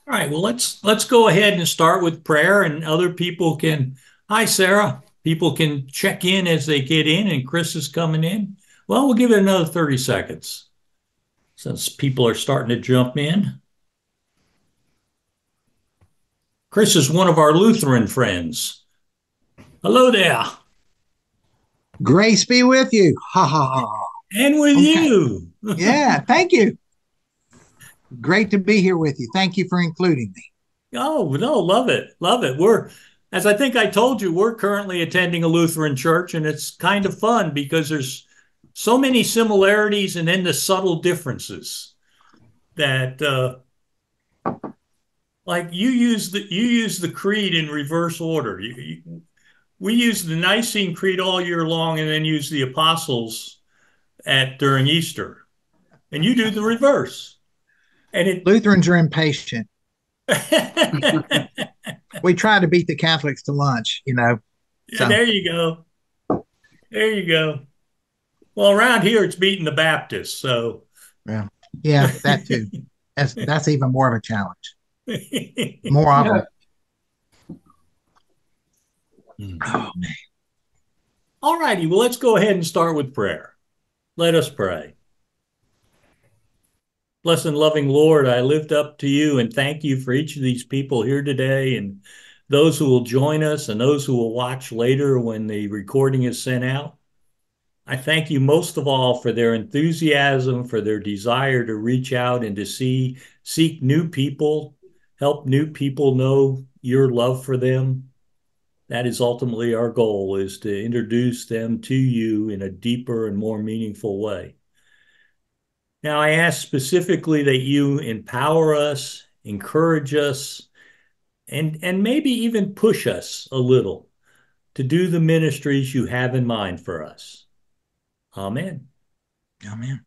All right, well, let's go ahead and start with prayer, and other people can. Hi, Sarah. People can check in as they get in, and Chris is coming in. Well, we'll give it another 30 seconds since people are starting to jump in. Chris is one of our Lutheran friends. Hello there, Grace be with you. Ha ha ha. Ha. and with Okay. you. Yeah. Thank you. Great to be here with you. Thank you for including me. Oh, no, love it. Love it. As I think I told you, we're currently attending a Lutheran church, and it's kind of fun because there's so many similarities and then the subtle differences that, like you use the creed in reverse order. We use the Nicene Creed all year long and then use the Apostles at during Easter, and you do the reverse. And Lutherans are impatient. it, We try to beat the Catholics to lunch. yeah, So, there you go. There you go. Well, around here it's beating the Baptists, so yeah. Yeah, that too. That's even more of a challenge. More of them. Oh, all righty. Well, let's go ahead and start with prayer. Let us pray. Blessed and loving Lord, I lift up to you and thank you for each of these people here today and those who will join us and those who will watch later when the recording is sent out. I thank you most of all for their enthusiasm, for their desire to reach out and to seek new people, help new people know your love for them. That is ultimately our goal, is to introduce them to you in a deeper and more meaningful way. Now, I ask specifically that you empower us, encourage us, and maybe even push us a little to do the ministries you have in mind for us. Amen. man.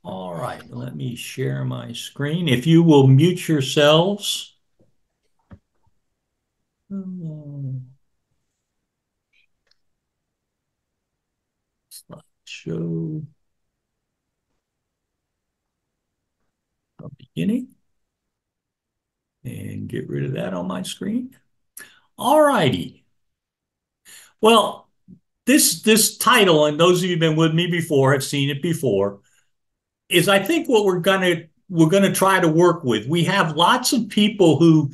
All right, let me share my screen. If you will mute yourselves. Slideshow beginning and get rid of that on my screen. All righty. Well, this title, and those of you who've been with me before have seen it before, is I think what we're gonna try to work with. We have lots of people who,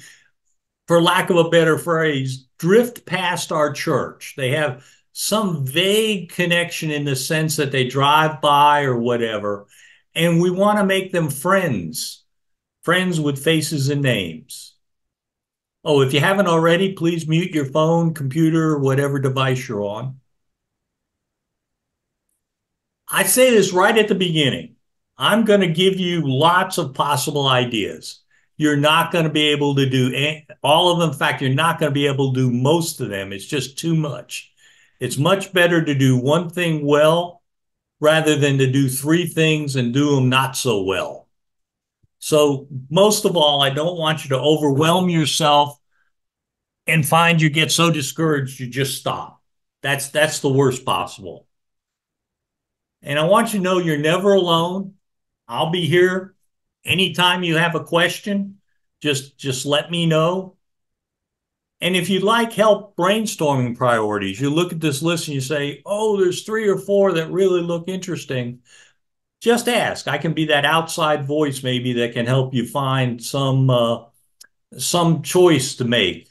for lack of a better phrase, drift past our church. They have some vague connection in the sense that they drive by or whatever, and we want to make them friends with faces and names. Oh, if you haven't already, please mute your phone, computer, or whatever device you're on. I say this right at the beginning. I'm going to give you lots of possible ideas. You're not going to be able to do all of them. In fact, you're not going to be able to do most of them. It's just too much. It's much better to do one thing well rather than to do three things and do them not so well. So, most of all, I don't want you to overwhelm yourself and find you get so discouraged you just stop. That's the worst possible. And I want you to know you're never alone. I'll be here anytime you have a question. Just let me know. And if you'd like help brainstorming priorities, you look at this list and you say, "Oh, there's three or four that really look interesting." Just ask. I can be that outside voice maybe that can help you find some choice to make.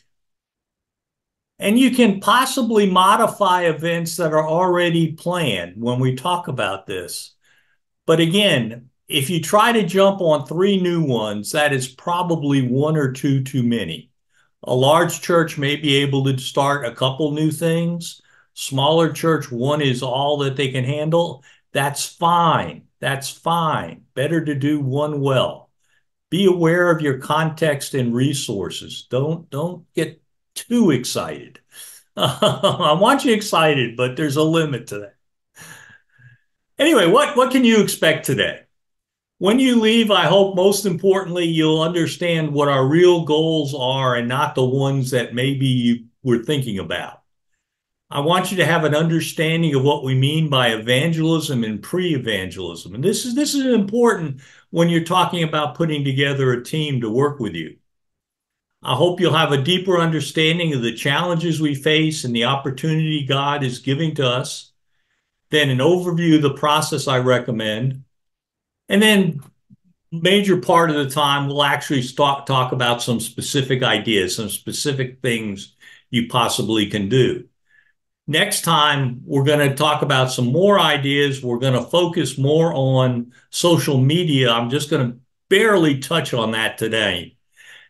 And you can possibly modify events that are already planned when we talk about this. But again, if you try to jump on three new ones, that is probably one or two too many. A large church may be able to start a couple new things. Smaller church, one is all that they can handle. That's fine. That's fine. Better to do one well. Be aware of your context and resources. Don't get too excited. I want you excited, but there's a limit to that. Anyway, what can you expect today? When you leave, I hope most importantly, you'll understand what our real goals are and not the ones that maybe you were thinking about. I want you to have an understanding of what we mean by evangelism and pre-evangelism. And this is important when you're talking about putting together a team to work with you. I hope you'll have a deeper understanding of the challenges we face and the opportunity God is giving to us. Then an overview of the process I recommend. And then major part of the time, we'll actually talk about some specific ideas, some specific things you possibly can do. Next time, we're going to talk about some more ideas. We're going to focus more on social media. I'm just going to barely touch on that today.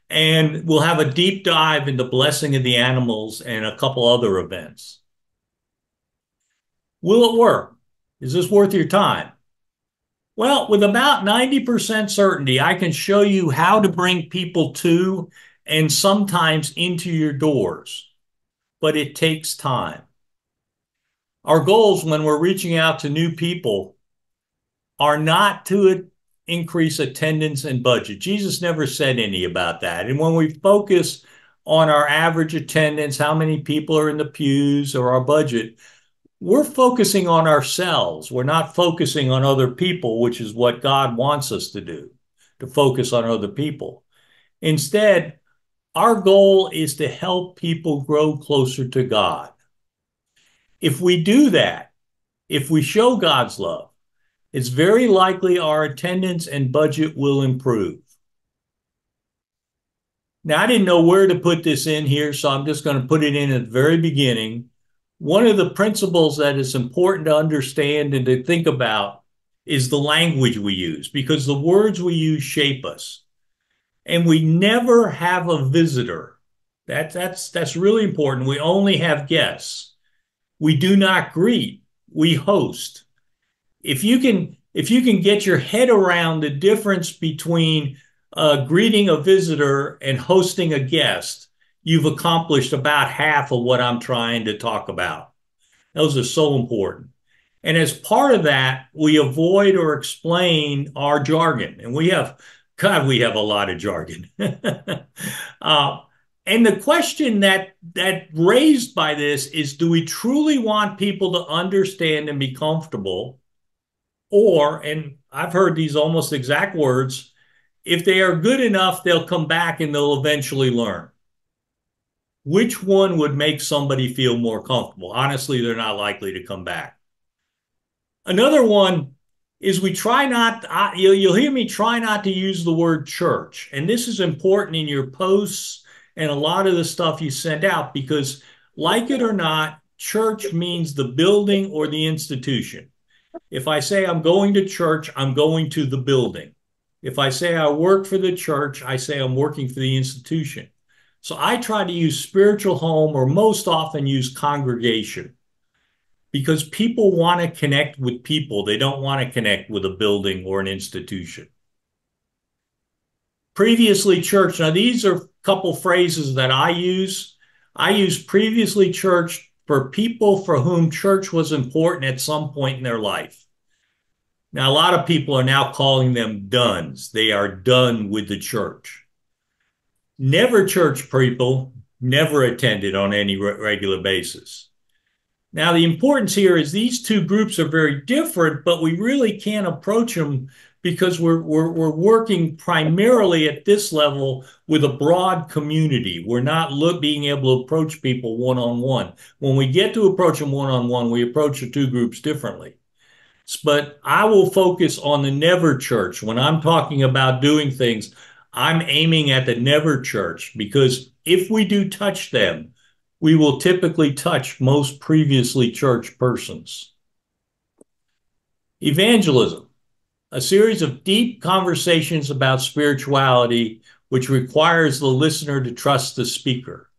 And we'll have a deep dive into blessing of the animals and a couple other events. Will it work? Is this worth your time? Well, with about 90% certainty, I can show you how to bring people to and sometimes into your doors, but it takes time. Our goals when we're reaching out to new people are not to increase attendance and budget. Jesus never said any about that. And when we focus on our average attendance, how many people are in the pews, or our budget, we're focusing on ourselves. We're not focusing on other people, which is what God wants us to do, to focus on other people. Instead, our goal is to help people grow closer to God. If we do that, if we show God's love, it's very likely our attendance and budget will improve. Now, I didn't know where to put this in here, so I'm just going to put it in at the very beginning. One of the principles that is important to understand and to think about is the language we use, because the words we use shape us. And we never have a visitor. That's really important. We only have guests. We do not greet, we host. If you can get your head around the difference between greeting a visitor and hosting a guest, you've accomplished about half of what I'm trying to talk about. Those are so important. And as part of that, we avoid or explain our jargon. And we have a lot of jargon. uh, and the question that raised by this is, do we truly want people to understand and be comfortable? Or, and I've heard these almost exact words, if they are good enough, they'll come back and they'll eventually learn. Which one would make somebody feel more comfortable? Honestly, they're not likely to come back. Another one is we try not, you'll hear me try not to use the word church. And this is important in your posts and a lot of the stuff you send out, because like it or not, church means the building or the institution. If I say I'm going to church, I'm going to the building. If I say I work for the church, I say I'm working for the institution. So I try to use spiritual home, or most often use congregation, because people want to connect with people. They don't want to connect with a building or an institution. Previously church. Now, these are a couple phrases that I use. I use previously church for people for whom church was important at some point in their life. Now, a lot of people are now calling them dones. They are done with the church. Never church people never attended on any regular basis. Now, the importance here is these two groups are very different, but we really can't approach them because we're working primarily at this level with a broad community. We're not being able to approach people one-on-one. When we get to approach them one-on-one, we approach the two groups differently. But I will focus on the never church. When I'm talking about doing things, I'm aiming at the never church, because if we do touch them, we will typically touch most previously church persons. Evangelism, a series of deep conversations about spirituality, which requires the listener to trust the speaker.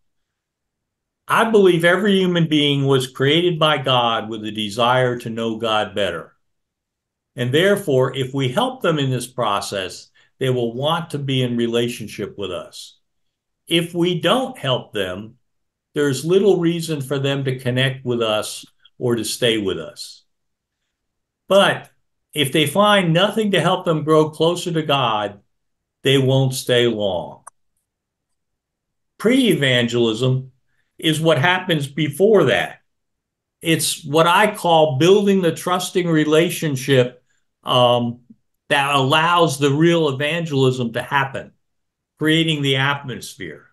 I believe every human being was created by God with a desire to know God better. And therefore, if we help them in this process, they will want to be in relationship with us. If we don't help them, there's little reason for them to connect with us or to stay with us. But if they find nothing to help them grow closer to God, they won't stay long. Pre-evangelism is what happens before that. It's what I call building the trusting relationship um, that allows the real evangelism to happen, creating the atmosphere.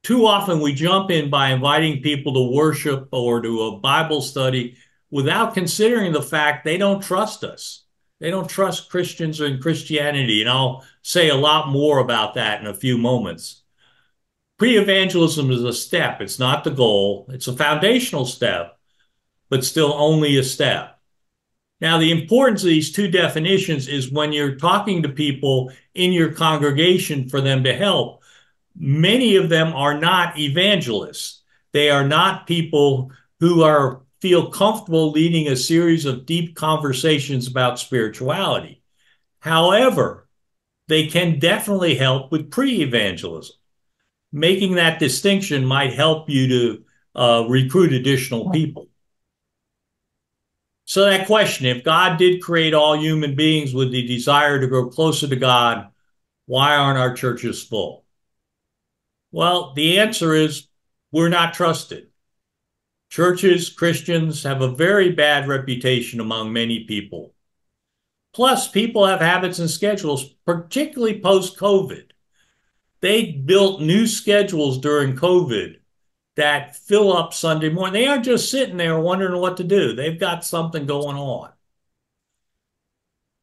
Too often we jump in by inviting people to worship or to a Bible study without considering the fact they don't trust us. They don't trust Christians and Christianity. And I'll say a lot more about that in a few moments. Pre-evangelism is a step. It's not the goal. It's a foundational step, but still only a step. Now, the importance of these two definitions is when you're talking to people in your congregation for them to help, many of them are not evangelists. They are not people who are feel comfortable leading a series of deep conversations about spirituality. However, they can definitely help with pre-evangelism. Making that distinction might help you to recruit additional people. So that question, if God did create all human beings with the desire to grow closer to God, why aren't our churches full? Well, the answer is we're not trusted. Churches, Christians have a very bad reputation among many people. Plus, people have habits and schedules, particularly post-COVID. They built new schedules during COVID that fill up Sunday morning. They aren't just sitting there wondering what to do. They've got something going on.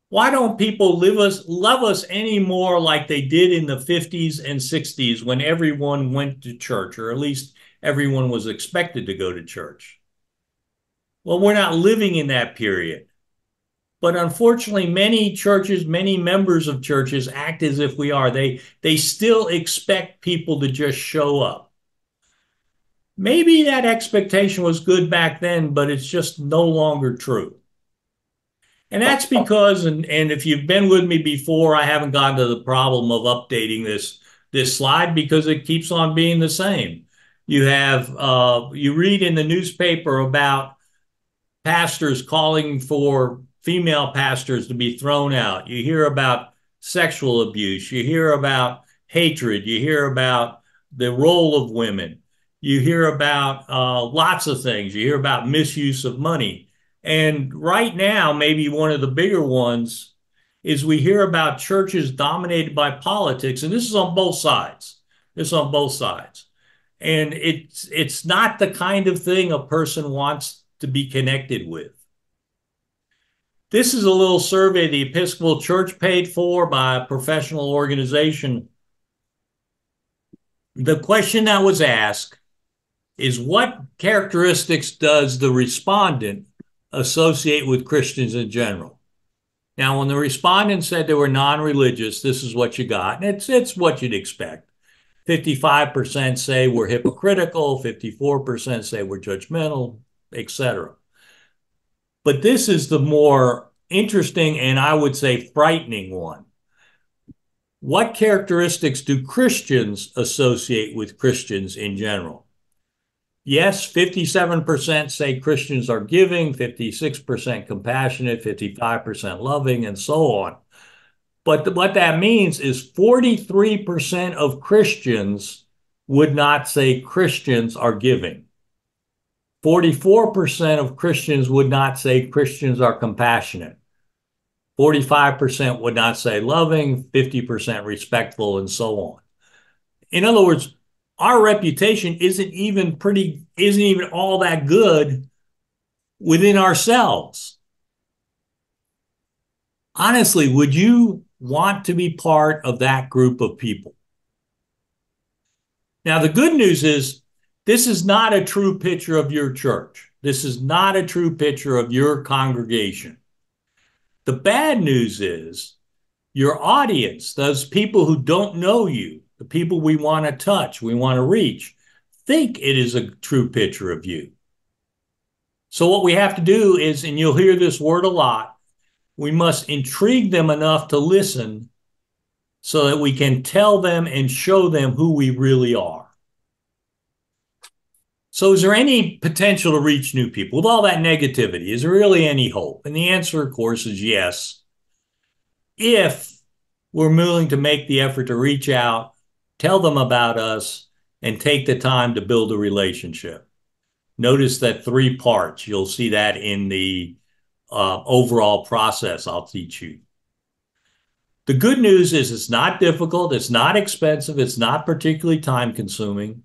Why don't people love us any more like they did in the 50s and 60s when everyone went to church, or at least everyone was expected to go to church? Well, we're not living in that period. But unfortunately, many churches, many members of churches act as if we are. They still expect people to just show up. Maybe that expectation was good back then, but it's just no longer true. And that's because, and if you've been with me before, I haven't gotten to the problem of updating this slide because it keeps on being the same. You read in the newspaper about pastors calling for female pastors to be thrown out. You hear about sexual abuse. You hear about hatred. You hear about the role of women. You hear about lots of things. You hear about misuse of money. And right now, maybe one of the bigger ones is we hear about churches dominated by politics. And this is on both sides. This is on both sides. And it's not the kind of thing a person wants to be connected with. This is a little survey the Episcopal Church paid for by a professional organization. The question that was asked is, what characteristics does the respondent associate with Christians in general? Now, when the respondent said they were non-religious, this is what you got. And it's what you'd expect. 55% say we're hypocritical, 54% say we're judgmental, etc. But this is the more interesting and I would say frightening one. What characteristics do Christians associate with Christians in general? Yes, 57% say Christians are giving, 56% compassionate, 55% loving, and so on. But what that means is 43% of Christians would not say Christians are giving. 44% of Christians would not say Christians are compassionate. 45% would not say loving, 50% respectful, and so on. In other words, our reputation isn't even all that good within ourselves. Honestly, would you want to be part of that group of people? Now, the good news is this is not a true picture of your church. This is not a true picture of your congregation. The bad news is your audience, those people who don't know you, the people we want to touch, we want to reach, think it is a true picture of you. So what we have to do is, and you'll hear this word a lot, we must intrigue them enough to listen so that we can tell them and show them who we really are. So is there any potential to reach new people? With all that negativity, is there really any hope? And the answer, of course, is yes. If we're willing to make the effort to reach out, tell them about us, and take the time to build a relationship. Notice that three parts. You'll see that in the overall process I'll teach you. The good news is it's not difficult, it's not expensive, it's not particularly time consuming.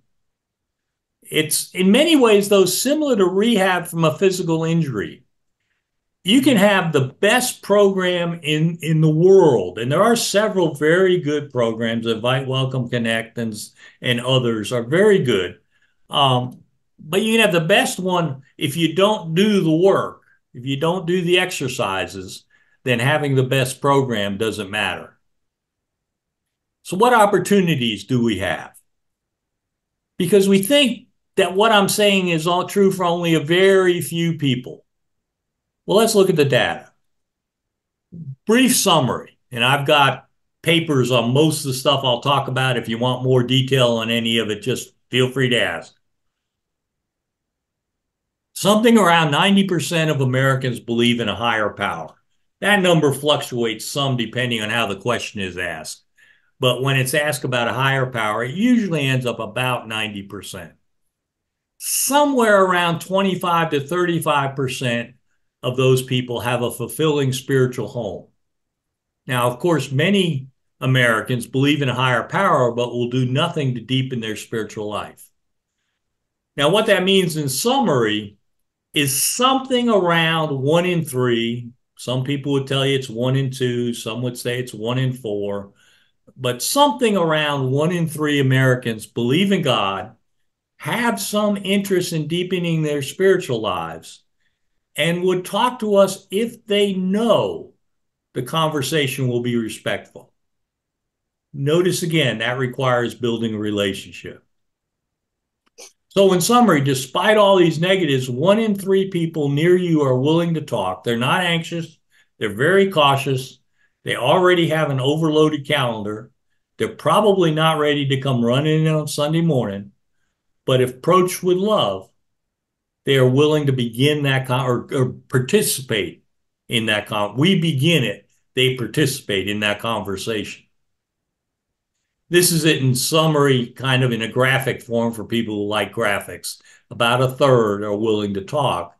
It's in many ways, though, similar to rehab from a physical injury. You can have the best program in the world, and there are several very good programs. Invite, Welcome, Connect, and others are very good. But you can have the best one if you don't do the work, if you don't do the exercises, then having the best program doesn't matter. So, what opportunities do we have? Because we think that what I'm saying is all true for only a very few people. Well, let's look at the data. Brief summary, and I've got papers on most of the stuff I'll talk about. If you want more detail on any of it, just feel free to ask. Something around 90% of Americans believe in a higher power. That number fluctuates some depending on how the question is asked. But when it's asked about a higher power, it usually ends up about 90%. Somewhere around 25 to 35% of those people have a fulfilling spiritual home. Now, of course, many Americans believe in a higher power, but will do nothing to deepen their spiritual life. Now, what that means in summary is something around 1 in 3. Some people would tell you it's 1 in 2. Some would say it's 1 in 4. But something around 1 in 3 Americans believe in God, have some interest in deepening their spiritual lives, and would talk to us if they know the conversation will be respectful. Notice again, that requires building a relationship. So, in summary, despite all these negatives, 1 in 3 people near you are willing to talk. They're not anxious, they're very cautious, they already have an overloaded calendar, they're probably not ready to come running in on Sunday morning, but if approached with love, they are willing to begin that or participate in that we begin it, they participate in that conversation. This is it in summary, kind of in a graphic form for people who like graphics. About a third are willing to talk.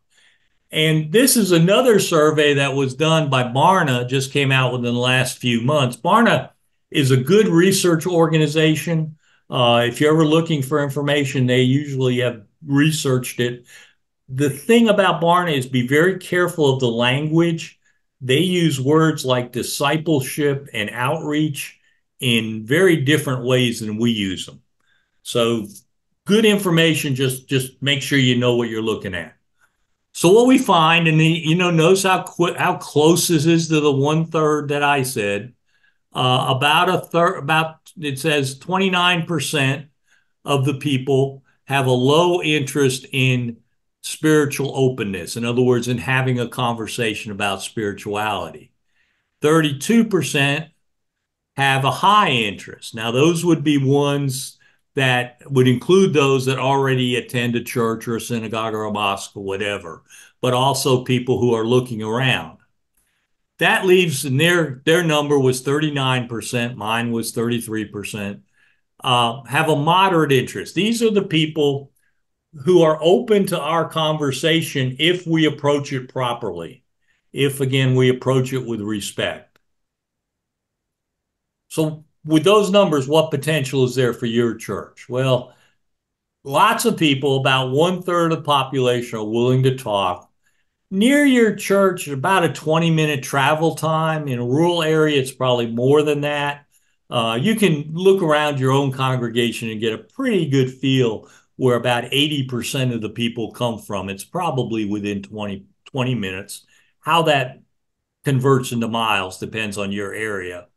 And this is another survey that was done by Barna, just came out within the last few months. Barna is a good research organization. If you're ever looking for information, they usually have researched it. The thing about Barna is be very careful of the language. They use words like discipleship and outreach in very different ways than we use them. So good information, just make sure you know what you're looking at. So what we find, and notice how close this is to the 1/3 that I said. About a third, it says 29% of the people have a low interest in spiritual openness. In other words, in having a conversation about spirituality. 32% have a high interest. Now, those would be ones that would include those that already attend a church or a synagogue or a mosque or whatever, but also people who are looking around. That leaves, and their number was 39%, mine was 33%, have a moderate interest. These are the people who are open to our conversation if we approach it properly, if, again, we approach it with respect. So with those numbers, what potential is there for your church? Well, lots of people, about 1/3 of the population, are willing to talk. Near your church, about a 20-minute travel time. In a rural area, it's probably more than that. You can look around your own congregation and get a pretty good feel where about 80% of the people come from. It's probably within 20 minutes. How that converts into miles depends on your area.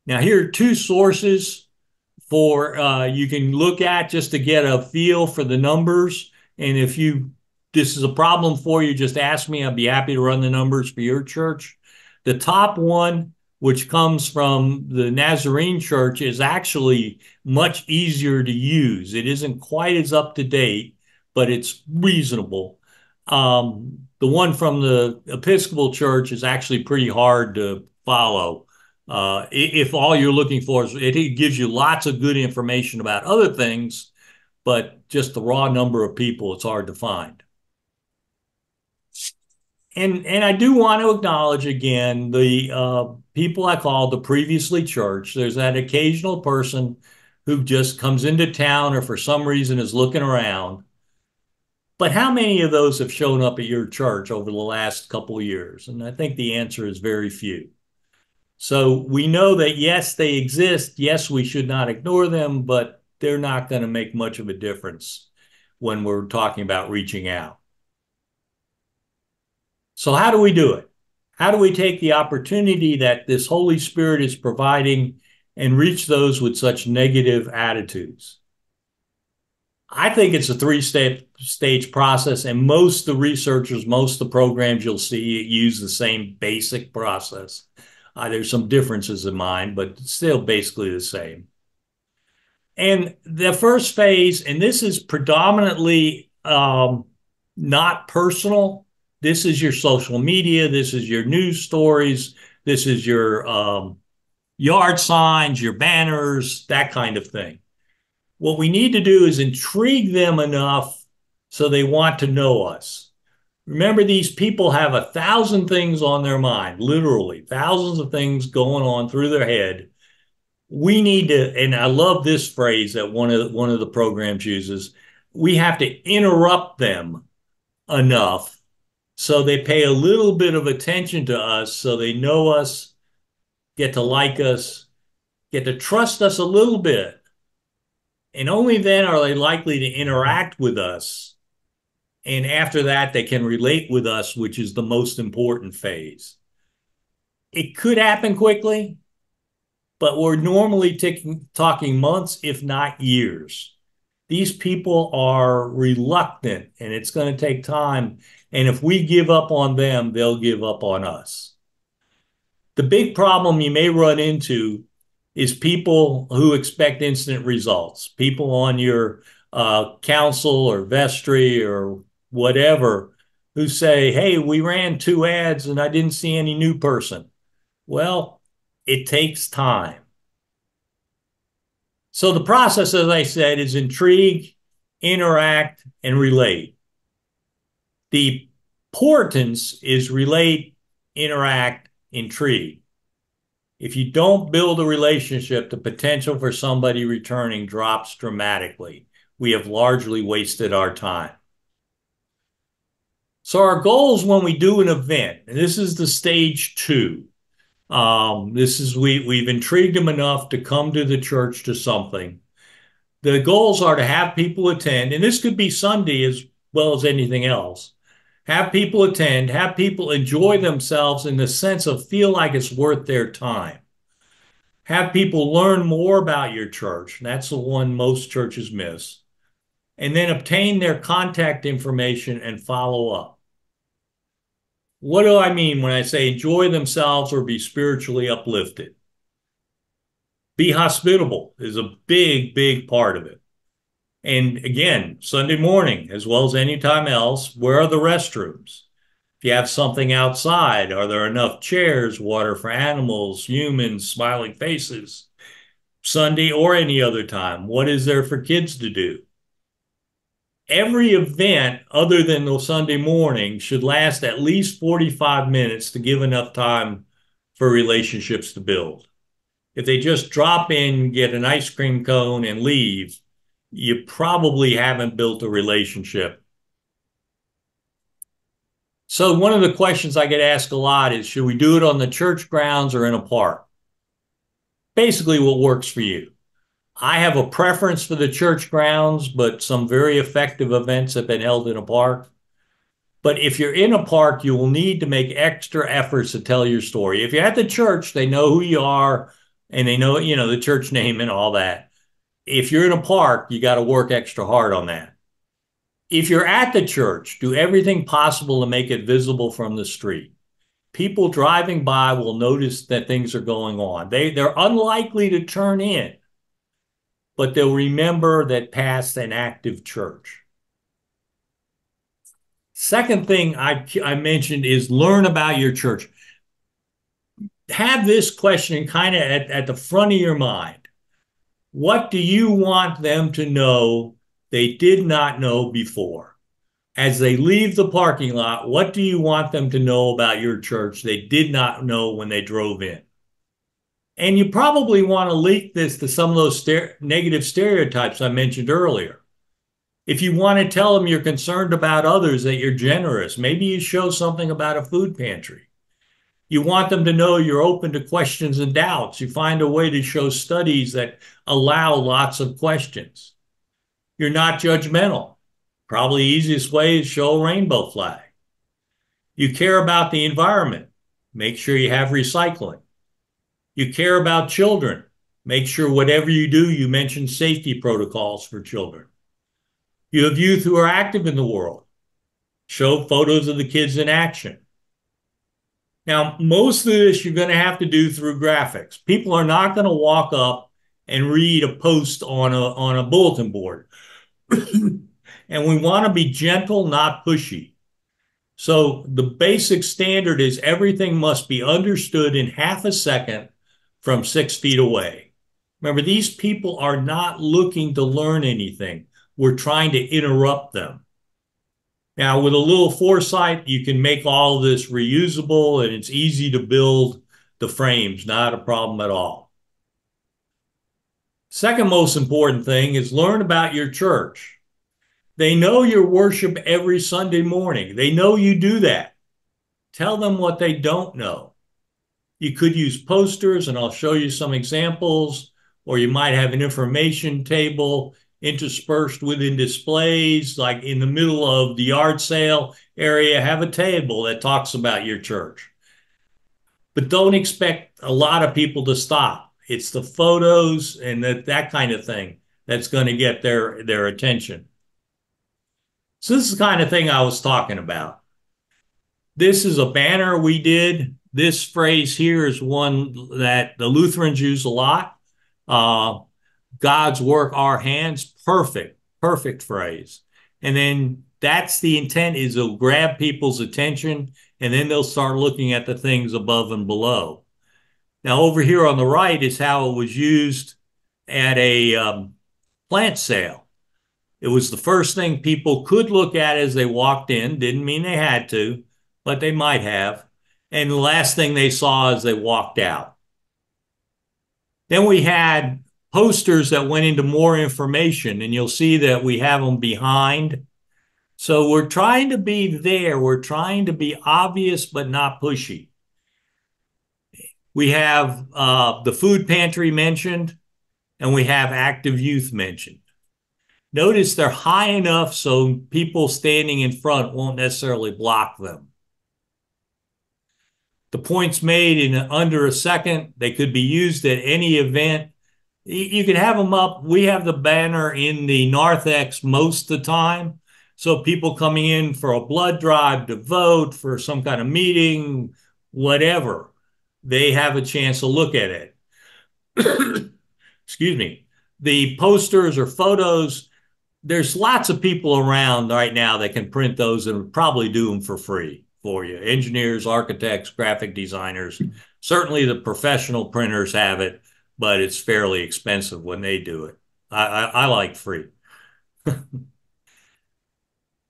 Now, here are two sources for you can look at just to get a feel for the numbers. And if this is a problem for you, just ask me. I'll be happy to run the numbers for your church. The top one, which comes from the Nazarene Church, is actually much easier to use. It isn't quite as up to date, but it's reasonable. The one from the Episcopal Church is actually pretty hard to follow. If all you're looking for is it gives you lots of good information about other things, but just the raw number of people, it's hard to find. And I do want to acknowledge again the people I call the previously church. There's that occasional person who just comes into town or for some reason is looking around. But how many of those have shown up at your church over the last couple of years? And I think the answer is very few. So we know that, yes, they exist. Yes, we should not ignore them, but they're not going to make much of a difference when we're talking about reaching out. So how do we do it? How do we take the opportunity that this Holy Spirit is providing and reach those with such negative attitudes? I think it's a three-step stage process, and most of the researchers, most of the programs you'll see use the same basic process. There's some differences in mine, but still basically the same. And the first phase, and this is predominantly not personal. This is your social media. This is your news stories. This is your yard signs, your banners, that kind of thing. What we need to do is intrigue them enough so they want to know us. Remember, these people have 1,000 things on their mind, literally thousands of things going on through their head. We need to, and I love this phrase that one of the programs uses, we have to interrupt them enough so they pay a little bit of attention to us, so they know us, get to like us, get to trust us a little bit. And only then are they likely to interact with us. And after that, they can relate with us, which is the most important phase. It could happen quickly, but we're normally talking months, if not years. These people are reluctant, and it's going to take time. And if we give up on them, they'll give up on us. The big problem you may run into is people who expect instant results, people on your council or vestry or whatever who say, hey, we ran 2 ads and I didn't see any new person. Well, it takes time. So the process, as I said, is intrigue, interact, and relate. The importance is relate, interact, intrigue. If you don't build a relationship, the potential for somebody returning drops dramatically. We have largely wasted our time. So our goals when we do an event, and this is the stage 2. We've intrigued them enough to come to the church to something. The goals are to have people attend, and this could be Sunday as well as anything else. Have people attend, have people enjoy themselves in the sense of feel like it's worth their time. Have people learn more about your church. That's the one most churches miss. And then obtain their contact information and follow up. What do I mean when I say enjoy themselves or be spiritually uplifted? Be hospitable is a big, big part of it. And again, Sunday morning, as well as any time else, where are the restrooms? If you have something outside, are there enough chairs, water for animals, humans, smiling faces? Sunday or any other time, what is there for kids to do? Every event other than the Sunday morning should last at least 45 minutes to give enough time for relationships to build. If they just drop in, get an ice cream cone, and leave, you probably haven't built a relationship. So one of the questions I get asked a lot is, should we do it on the church grounds or in a park? Basically, what works for you. I have a preference for the church grounds, but some very effective events have been held in a park. But if you're in a park, you will need to make extra efforts to tell your story. If you're at the church, they know who you are and they know, the church name and all that. If you're in a park, you got to work extra hard on that. If you're at the church, do everything possible to make it visible from the street. People driving by will notice that things are going on. They're unlikely to turn in, but they'll remember that past an active church. Second thing I mentioned is learn about your church. Have this question kind of at the front of your mind. What do you want them to know they did not know before. As they leave the parking lot, what do you want them to know about your church they did not know when they drove in? And you probably want to link this to some of those negative stereotypes I mentioned earlier. If you want to tell them you're concerned about others, that you're generous, maybe you show something about a food pantry. You want them to know you're open to questions and doubts. You find a way to show studies that allow lots of questions. You're not judgmental. Probably the easiest way is show a rainbow flag. You care about the environment. Make sure you have recycling. You care about children. Make sure whatever you do, you mention safety protocols for children. You have youth who are active in the world. Show photos of the kids in action. Now, most of this you're going to have to do through graphics. People are not going to walk up and read a post on a bulletin board. And we want to be gentle, not pushy. So the basic standard is everything must be understood in half a second from 6 feet away. Remember, these people are not looking to learn anything. We're trying to interrupt them. Now, with a little foresight, you can make all of this reusable, and it's easy to build the frames, not a problem at all. Second most important thing is learn about your church. They know your worship every Sunday morning. They know you do that. Tell them what they don't know. You could use posters, and I'll show you some examples, or you might have an information table interspersed within displays, like in the middle of the yard sale area, have a table that talks about your church. But don't expect a lot of people to stop. It's the photos and that kind of thing that's going to get their attention. So this is the kind of thing I was talking about. This is a banner we did. This phrase here is one that the Lutherans use a lot. God's work, our hands, perfect, perfect phrase. And then that's the intent, is it'll grab people's attention, and then they'll start looking at the things above and below. Now, over here on the right is how it was used at a plant sale. It was the first thing people could look at as they walked in. Didn't mean they had to, but they might have. And the last thing they saw as they walked out. Then we had posters that went into more information, and you'll see that we have them behind. So we're trying to be there. We're trying to be obvious, but not pushy. We have the food pantry mentioned, and we have active youth mentioned. Notice they're high enough so people standing in front won't necessarily block them. The points made in under a second. They could be used at any event. You can have them up. We have the banner in the narthex most of the time. So people coming in for a blood drive, to vote, for some kind of meeting, whatever, they have a chance to look at it. Excuse me. The posters or photos, there's lots of people around right now that can print those and probably do them for free for you. Engineers, architects, graphic designers. Certainly the professional printers have it, but it's fairly expensive when they do it. I like free.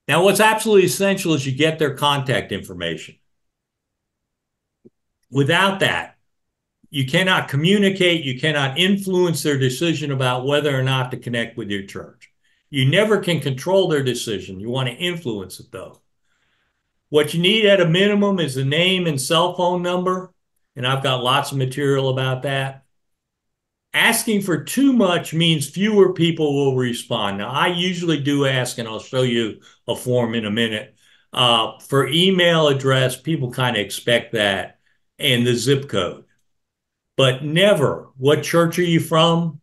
Now, what's absolutely essential is you get their contact information. Without that, you cannot communicate, you cannot influence their decision about whether or not to connect with your church. You never can control their decision. You want to influence it, though. What you need at a minimum is a name and cell phone number, and I've got lots of material about that. Asking for too much means fewer people will respond. Now, I usually do ask, and I'll show you a form in a minute. For email address, people kind of expect that, and the zip code. But never, what church are you from?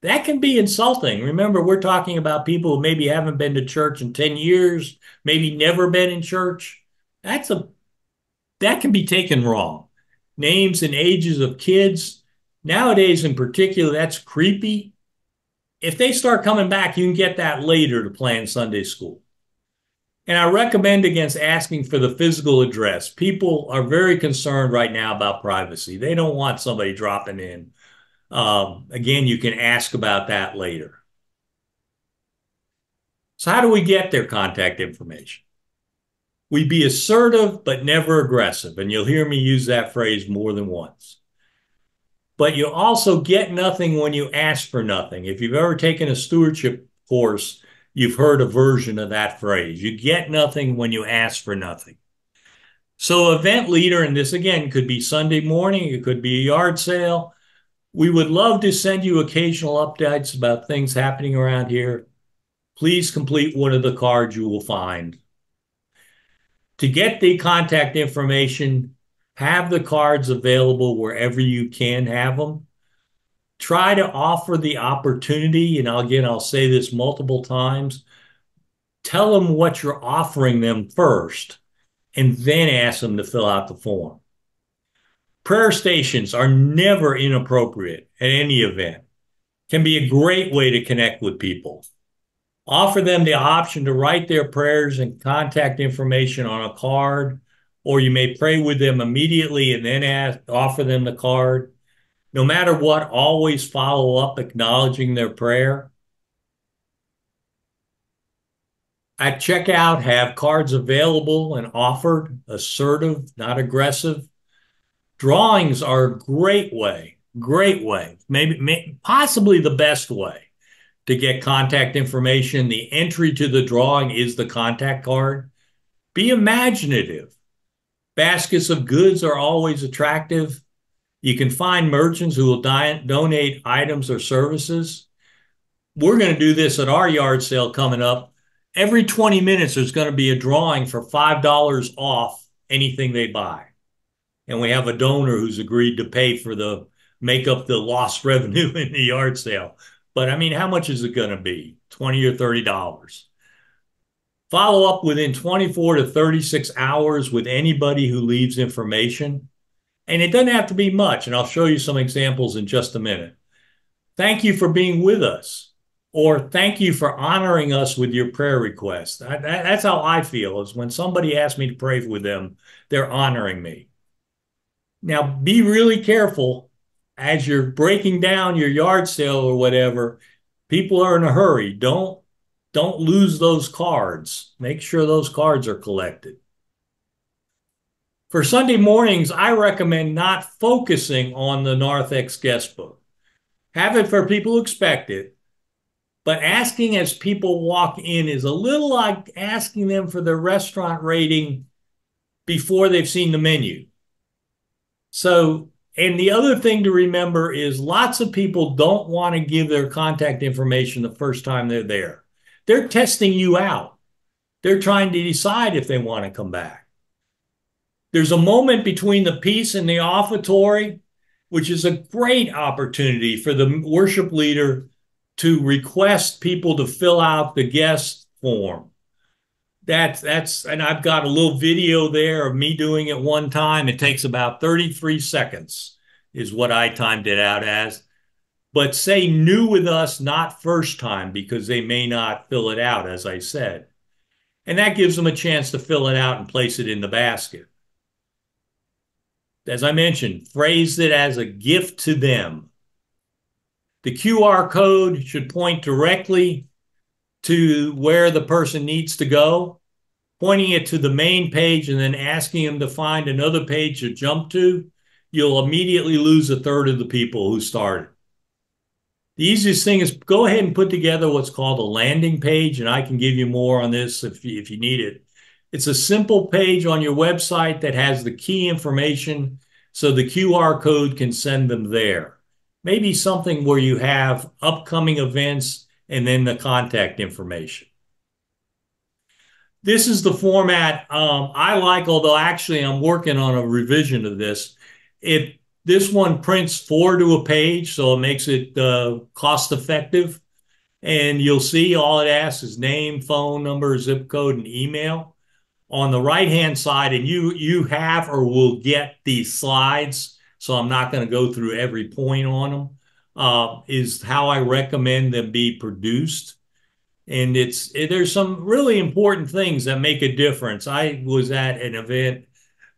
That can be insulting. Remember, we're talking about people who maybe haven't been to church in 10 years, maybe never been in church. That can be taken wrong. Names and ages of kids. Nowadays, in particular, that's creepy. If they start coming back, you can get that later to plan Sunday school. And I recommend against asking for the physical address. People are very concerned right now about privacy. They don't want somebody dropping in. Again, you can ask about that later. So how do we get their contact information? We be assertive, but never aggressive. And you'll hear me use that phrase more than once. But you also get nothing when you ask for nothing. If you've ever taken a stewardship course, you've heard a version of that phrase. You get nothing when you ask for nothing. So, event leader, and this again could be Sunday morning, it could be a yard sale. We would love to send you occasional updates about things happening around here. Please complete one of the cards you will find. To get the contact information, have the cards available wherever you can have them. Try to offer the opportunity, and again, I'll say this multiple times. Tell them what you're offering them first, and then ask them to fill out the form. Prayer stations are never inappropriate at any event. Can be a great way to connect with people. Offer them the option to write their prayers and contact information on a card, or you may pray with them immediately and then offer them the card. No matter what, always follow up acknowledging their prayer. At checkout, have cards available and offered, assertive, not aggressive. Drawings are a great way, possibly the best way to get contact information. The entry to the drawing is the contact card. Be imaginative. Baskets of goods are always attractive. You can find merchants who will donate items or services. We're going to do this at our yard sale coming up. Every 20 minutes, there's going to be a drawing for $5 off anything they buy. And we have a donor who's agreed to pay for make up the lost revenue in the yard sale. But I mean, how much is it going to be? $20 or $30. Follow up within 24 to 36 hours with anybody who leaves information. And it doesn't have to be much. And I'll show you some examples in just a minute. Thank you for being with us. Or thank you for honoring us with your prayer request. That's how I feel, is when somebody asks me to pray with them, they're honoring me. Now, be really careful as you're breaking down your yard sale or whatever. People are in a hurry. Don't lose those cards. Make sure those cards are collected. For Sunday mornings, I recommend not focusing on the Narthex guest book. Have it for people who expect it, but asking as people walk in is a little like asking them for their restaurant rating before they've seen the menu. So, and the other thing to remember is lots of people don't want to give their contact information the first time they're there. They're testing you out. They're trying to decide if they want to come back. There's a moment between the peace and the offertory, which is a great opportunity for the worship leader to request people to fill out the guest form. And I've got a little video there of me doing it one time. It takes about 33 seconds is what I timed it out as. But say new with us, not first time, because they may not fill it out, as I said. And that gives them a chance to fill it out and place it in the basket. As I mentioned, phrase it as a gift to them. The QR code should point directly to where the person needs to go, pointing it to the main page and then asking them to find another page to jump to. You'll immediately lose a third of the people who started. The easiest thing is go ahead and put together what's called a landing page, and I can give you more on this if you need it. It's a simple page on your website that has the key information so the QR code can send them there. Maybe something where you have upcoming events and then the contact information. This is the format I like, although actually I'm working on a revision of this. This one prints 4 to a page, so it makes it cost effective. And you'll see all it asks is name, phone number, zip code, and email. On the right-hand side, and you have or will get these slides, so I'm not going to go through every point on them, is how I recommend them be produced. And there's some really important things that make a difference. I was at an event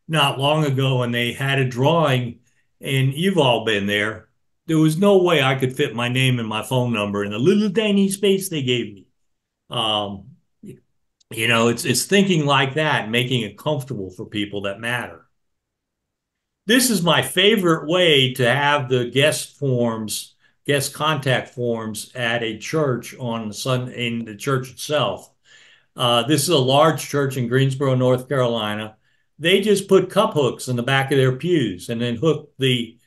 not long ago and they had a drawing, and you've all been there. There was no way I could fit my name and my phone number in the little tiny space they gave me. It's thinking like that, making it comfortable for people that matter. This is my favorite way to have the guest contact forms at a church on the sun in the church itself. This is a large church in Greensboro, North Carolina. They just put cup hooks in the back of their pews and then hook the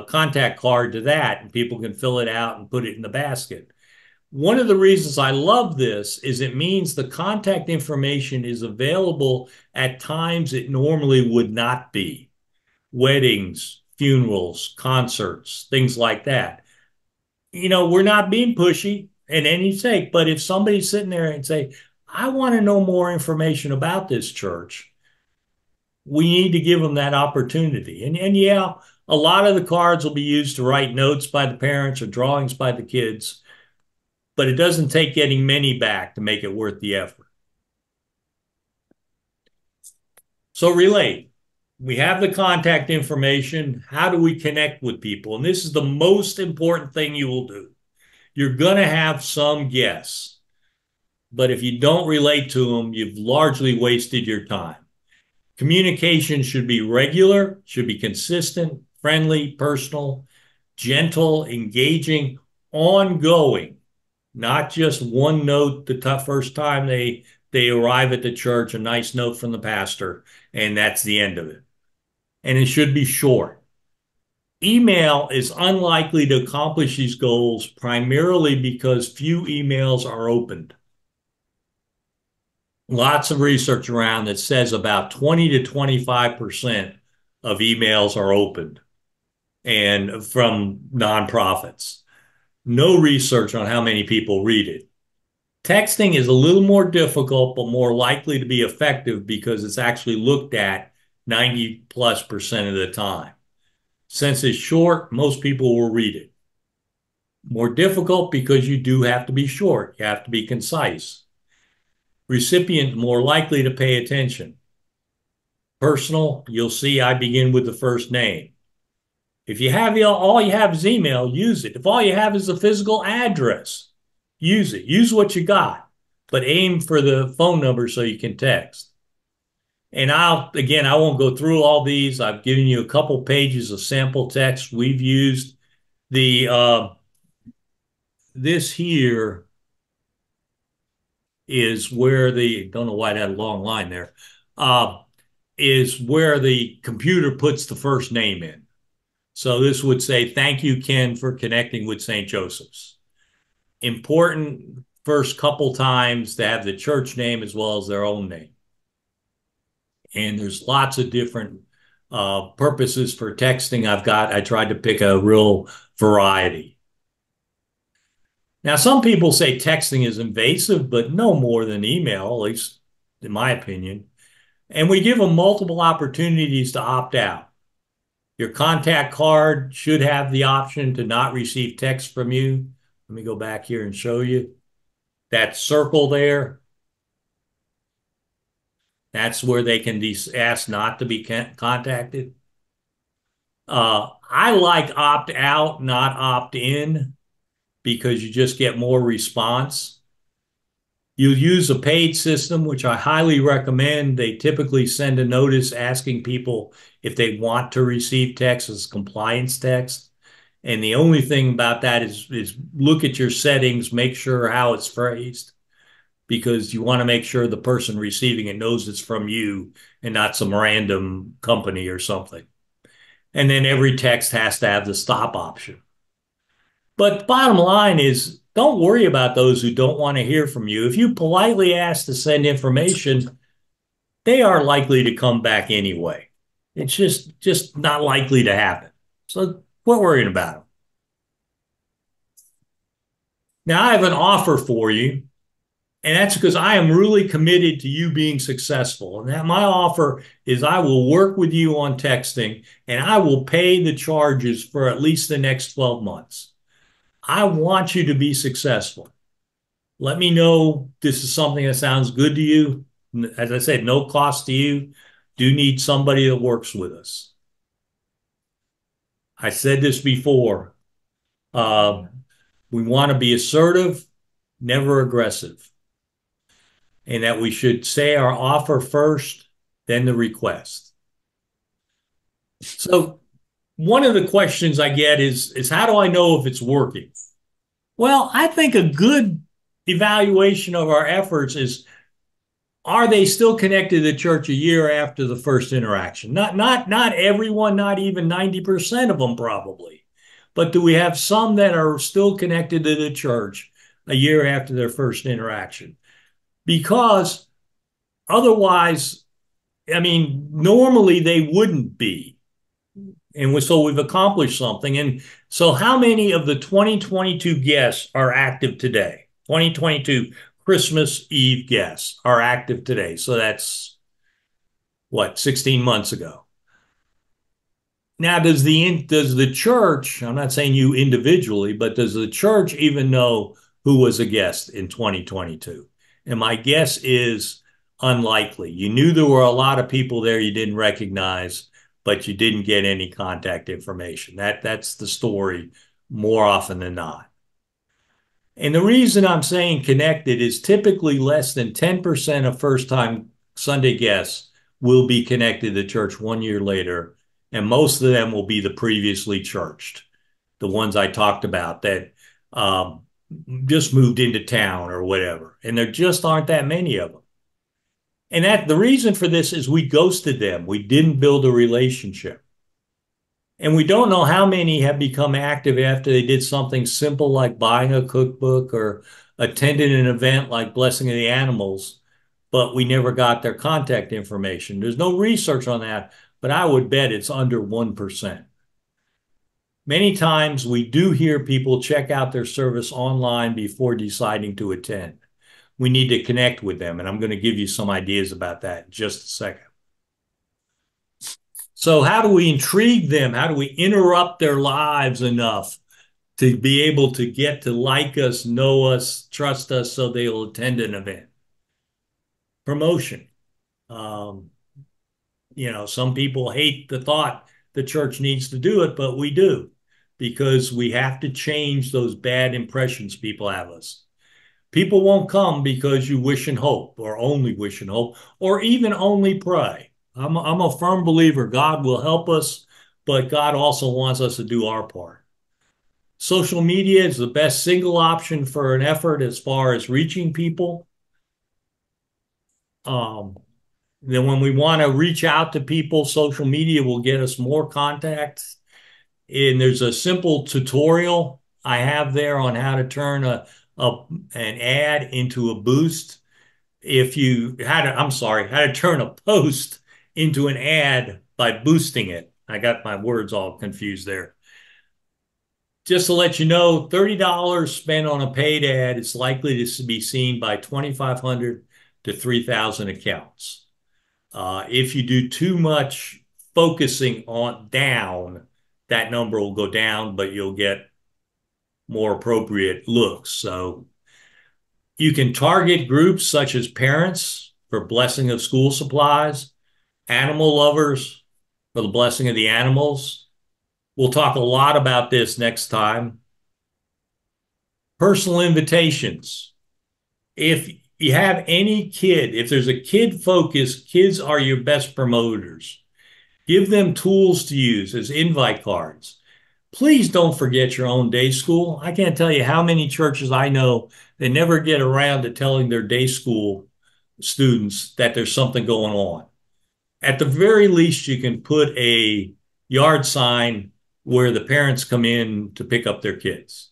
contact card to that, and people can fill it out and put it in the basket. One of the reasons I love this is it means the contact information is available at times it normally would not be. Weddings, funerals, concerts, things like that. We're not being pushy in any sake, but if somebody's sitting there and say, I want to know more information about this church, we need to give them that opportunity. And yeah, a lot of the cards will be used to write notes by the parents or drawings by the kids, but it doesn't take getting many back to make it worth the effort. So relate. We have the contact information. How do we connect with people? And this is the most important thing you will do. You're going to have some guess, but if you don't relate to them, you've largely wasted your time. Communication should be regular, should be consistent, friendly, personal, gentle, engaging, ongoing, not just one note the first time they arrive at the church, a nice note from the pastor, and that's the end of it. And it should be short. Email is unlikely to accomplish these goals primarily because few emails are opened. Lots of research around that says about 20 to 25% of emails are opened and from nonprofits. No research on how many people read it. Texting is a little more difficult, but more likely to be effective because it's actually looked at 90+% of the time. Since it's short, most people will read it. More difficult because you do have to be short. You have to be concise. Recipient more likely to pay attention. Personal, you'll see I begin with the first name. If you have all you have is email, use it. If all you have is a physical address, use it. Use what you got, but aim for the phone number so you can text. And I won't go through all these. I've given you a couple pages of sample text we've used. This here is where don't know why that long line there, uh, is where the computer puts the first name in. So this would say, thank you, Ken, for connecting with St. Joseph's. Important first couple times to have the church name as well as their own name. And there's lots of different purposes for texting. I tried to pick a real variety. Now, some people say texting is invasive, but no more than email, at least in my opinion. And we give them multiple opportunities to opt out. Your contact card should have the option to not receive text from you. Let me go back here and show you. That circle there, that's where they can be asked not to be contacted. I like opt out, not opt in, because you just get more response. You use a paid system, which I highly recommend. They typically send a notice asking people if they want to receive text as compliance text. And the only thing about that is look at your settings, make sure how it's phrased, because you want to make sure the person receiving it knows it's from you and not some random company or something. And then every text has to have the stop option. But the bottom line is don't worry about those who don't want to hear from you. If you politely ask to send information, they are likely to come back anyway. It's just not likely to happen. So quit worrying about them. Now I have an offer for you, and that's because I am really committed to you being successful. And that my offer is I will work with you on texting and I will pay the charges for at least the next 12 months. I want you to be successful. Let me know this is something that sounds good to you. As I said, no cost to you. Do need somebody that works with us. I said this before. Uh, we want to be assertive, never aggressive. and that we should say our offer first, then the request. So one of the questions I get is how do I know if it's working? Well, I think a good evaluation of our efforts is, are they still connected to the church a year after the first interaction? Not everyone, not even 90% of them probably. But do we have some that are still connected to the church a year after their first interaction? Because otherwise, I mean, normally they wouldn't be. And so we've accomplished something. And so, how many of the 2022 guests are active today? 2022 Christmas Eve guests are active today. So that's what, 16 months ago. Now, does the church, I'm not saying you individually, but does the church even know who was a guest in 2022? And my guess is unlikely. You knew there were a lot of people there you didn't recognize, but you didn't get any contact information. That's the story more often than not. And the reason I'm saying connected is typically less than 10% of first-time Sunday guests will be connected to church 1 year later, and most of them will be the previously churched, the ones I talked about that um, just moved into town or whatever. And there just aren't that many of them. And that the reason for this is we ghosted them. We didn't build a relationship. And we don't know how many have become active after they did something simple like buying a cookbook or attended an event like Blessing of the Animals, but we never got their contact information. There's no research on that, but I would bet it's under 1%. Many times we do hear people check out their service online before deciding to attend. We need to connect with them, and I'm going to give you some ideas about that in just a second. So how do we intrigue them? How do we interrupt their lives enough to be able to get to like us, know us, trust us so they'll attend an event? Promotion. Um, some people hate the thought the church needs to do it, but we do because we have to change those bad impressions people have us. People won't come because you wish and hope, or only wish and hope, or even only pray. I'm a firm believer God will help us, but God also wants us to do our part. Social media is the best single option for an effort as far as reaching people. Um, then when we want to reach out to people, social media will get us more contacts. And there's a simple tutorial I have there on how to turn an ad into a boost. If you had I'm sorry, how to turn a post into an ad by boosting it. I got my words all confused there. Just to let you know, $30 spent on a paid ad is likely to be seen by 2,500 to 3,000 accounts. If you do too much focusing on down, that number will go down, but you'll get more appropriate looks. So you can target groups such as parents for blessing of school supplies, animal lovers for the blessing of the animals. We'll talk a lot about this next time. Personal invitations. If you have any kid, if there's a kid focus, kids are your best promoters. Give them tools to use as invite cards. Please don't forget your own day school. I can't tell you how many churches I know that never get around to telling their day school students that there's something going on. At the very least, you can put a yard sign where the parents come in to pick up their kids.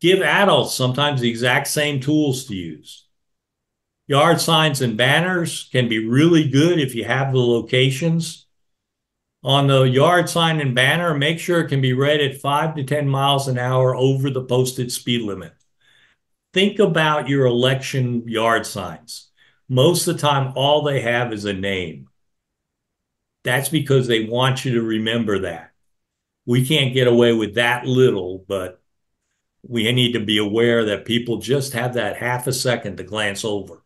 Give adults sometimes the exact same tools to use. Yard signs and banners can be really good if you have the locations. On the yard sign and banner, make sure it can be read at 5 to 10 miles an hour over the posted speed limit. Think about your election yard signs. Most of the time, all they have is a name. That's because they want you to remember that. We can't get away with that little, but we need to be aware that people just have that half a second to glance over.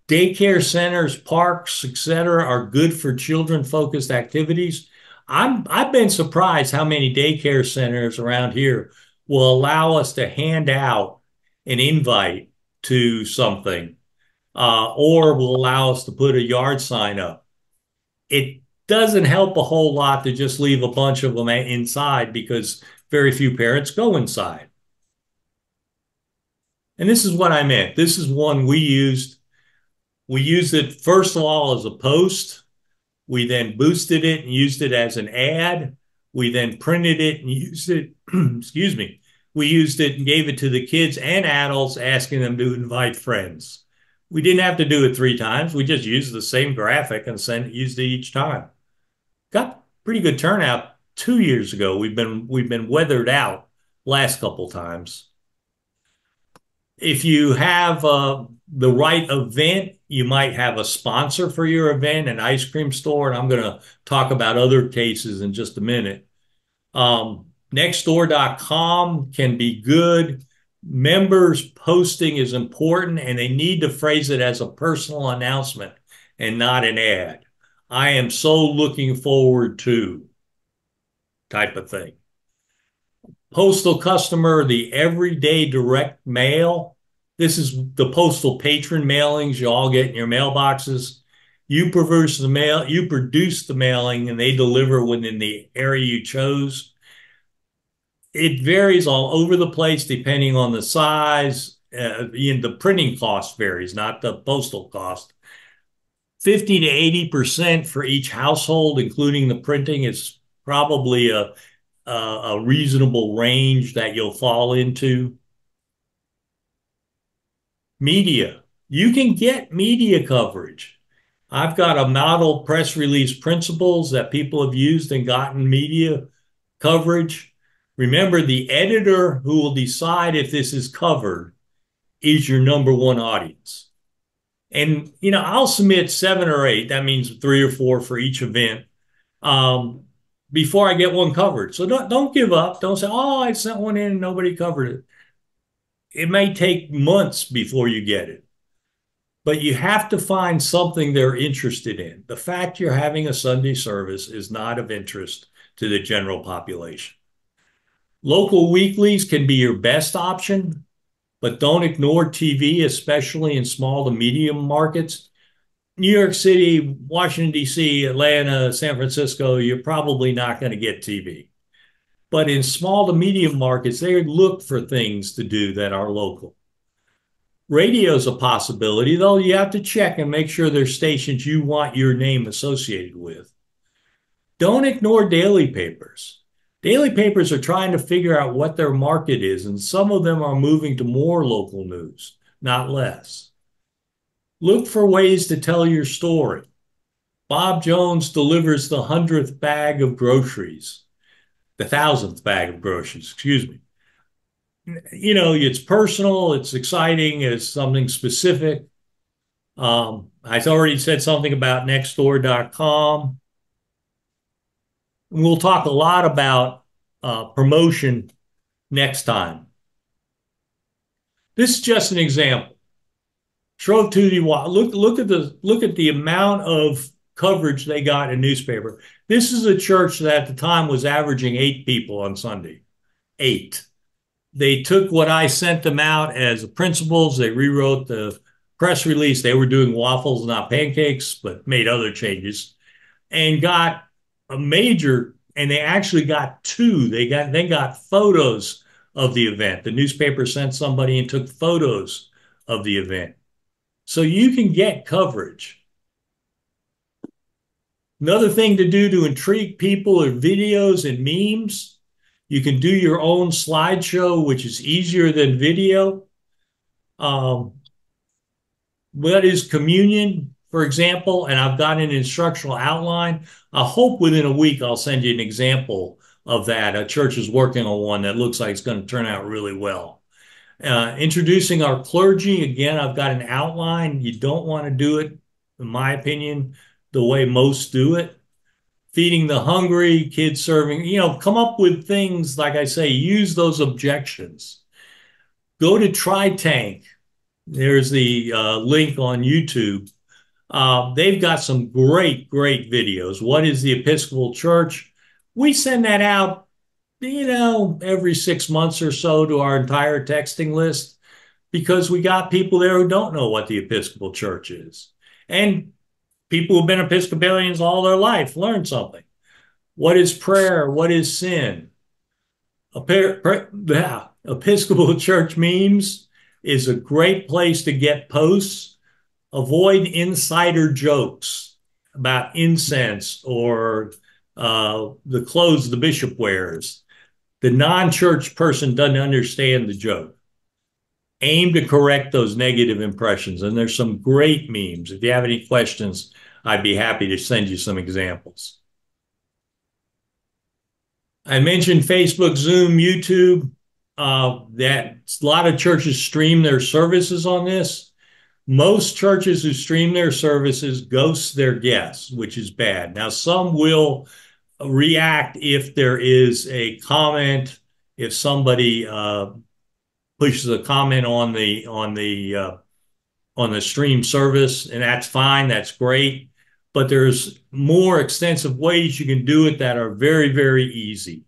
Daycare centers, parks, etc., are good for children-focused activities. I've been surprised how many daycare centers around here will allow us to hand out an invite to something or will allow us to put a yard sign up. It doesn't help a whole lot to just leave a bunch of them inside because very few parents go inside. And this is what I meant. This is one we used. We used it first of all as a post. We then boosted it and used it as an ad. We then printed it and used it, excuse me, we used it and gave it to the kids and adults, asking them to invite friends. We didn't have to do it 3 times. We just used the same graphic and used it each time. Got pretty good turnout 2 years ago. We've been weathered out last couple times. If you have the right event, you might have a sponsor for your event, an ice cream store, and I'm going to talk about other cases in just a minute. Nextdoor.com can be good. Members posting is important, and they need to phrase it as a personal announcement and not an ad. I am so looking forward to type of thing. Postal customer, the everyday direct mail. This is the postal patron mailings you all get in your mailboxes. You produce the mailing, and they deliver within the area you chose. It varies all over the place depending on the size. The printing cost varies, not the postal cost. 50 to 80% for each household, including the printing, is probably a reasonable range that you'll fall into. Media. You can get media coverage. I've got a model press release principles that people have used and gotten media coverage. Remember, the editor who will decide if this is covered is your number one audience. And, I'll submit 7 or 8. That means 3 or 4 for each event. Before I get one covered. So don't give up. Don't say, oh, I sent one in and nobody covered it. It may take months before you get it, but you have to find something they're interested in. The fact you're having a Sunday service is not of interest to the general population. Local weeklies can be your best option, but don't ignore TV, especially in small to medium markets. New York City, Washington, D.C., Atlanta, San Francisco, you're probably not going to get TV. But in small to medium markets, they look for things to do that are local. Radio is a possibility, though you have to check and make sure there's stations you want your name associated with. Don't ignore daily papers. Daily papers are trying to figure out what their market is, and some of them are moving to more local news, not less. Look for ways to tell your story. Bob Jones delivers the 100th bag of groceries, the 1,000th bag of groceries, excuse me. It's personal, it's exciting, it's something specific. I already said something about nextdoor.com. We'll talk a lot about promotion next time. This is just an example. Shrove Tuesday, look at the amount of coverage they got in newspaper. This is a church that at the time was averaging 8 people on Sunday. 8. They took what I sent them out as principles. They rewrote the press release. They were doing waffles, not pancakes, but made other changes and got a major, and they actually got 2. They got photos of the event. The newspaper sent somebody and took photos of the event. So you can get coverage. Another thing to do to intrigue people are videos and memes. You can do your own slideshow, which is easier than video. What is communion, for example? And I've got an instructional outline. I hope within a week I'll send you an example of that. A church is working on one that looks like it's going to turn out really well. Introducing our clergy. Again, I've got an outline. You don't want to do it, in my opinion, the way most do it. Feeding the hungry, kids serving, come up with things, like I say, use those objections. Go to TriTank. There's the link on YouTube. They've got some great videos. What is the Episcopal Church? We send that out, every 6 months or so to our entire texting list. because we got people there who don't know what the Episcopal Church is. And people who've been Episcopalians all their life learn something. What is prayer? What is sin? The Episcopal Church memes is a great place to get posts. Avoid insider jokes about incense or the clothes the bishop wears. The non-church person doesn't understand the joke. Aim to correct those negative impressions. And there's some great memes. If you have any questions, I'd be happy to send you some examples. I mentioned Facebook, Zoom, YouTube. That a lot of churches stream their services on this. Most churches who stream their services ghost their guests, which is bad. Now, some will react if there is a comment, if somebody pushes a comment on the stream service, and that's fine, that's great. But there's more extensive ways you can do it that are very, very easy.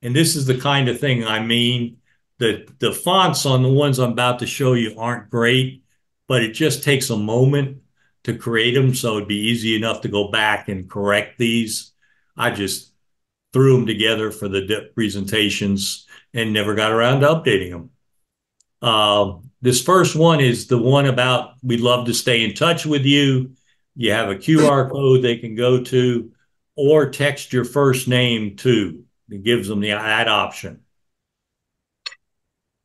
And this is the kind of thing I mean. The fonts on the ones I'm about to show you aren't great, but it just takes a moment to create them, so it'd be easy enough to go back and correct these. I just threw them together for the presentations and never got around to updating them. This first one is the one about we'd love to stay in touch with you. You have a QR code they can go to, or text your first name to. It gives them that option.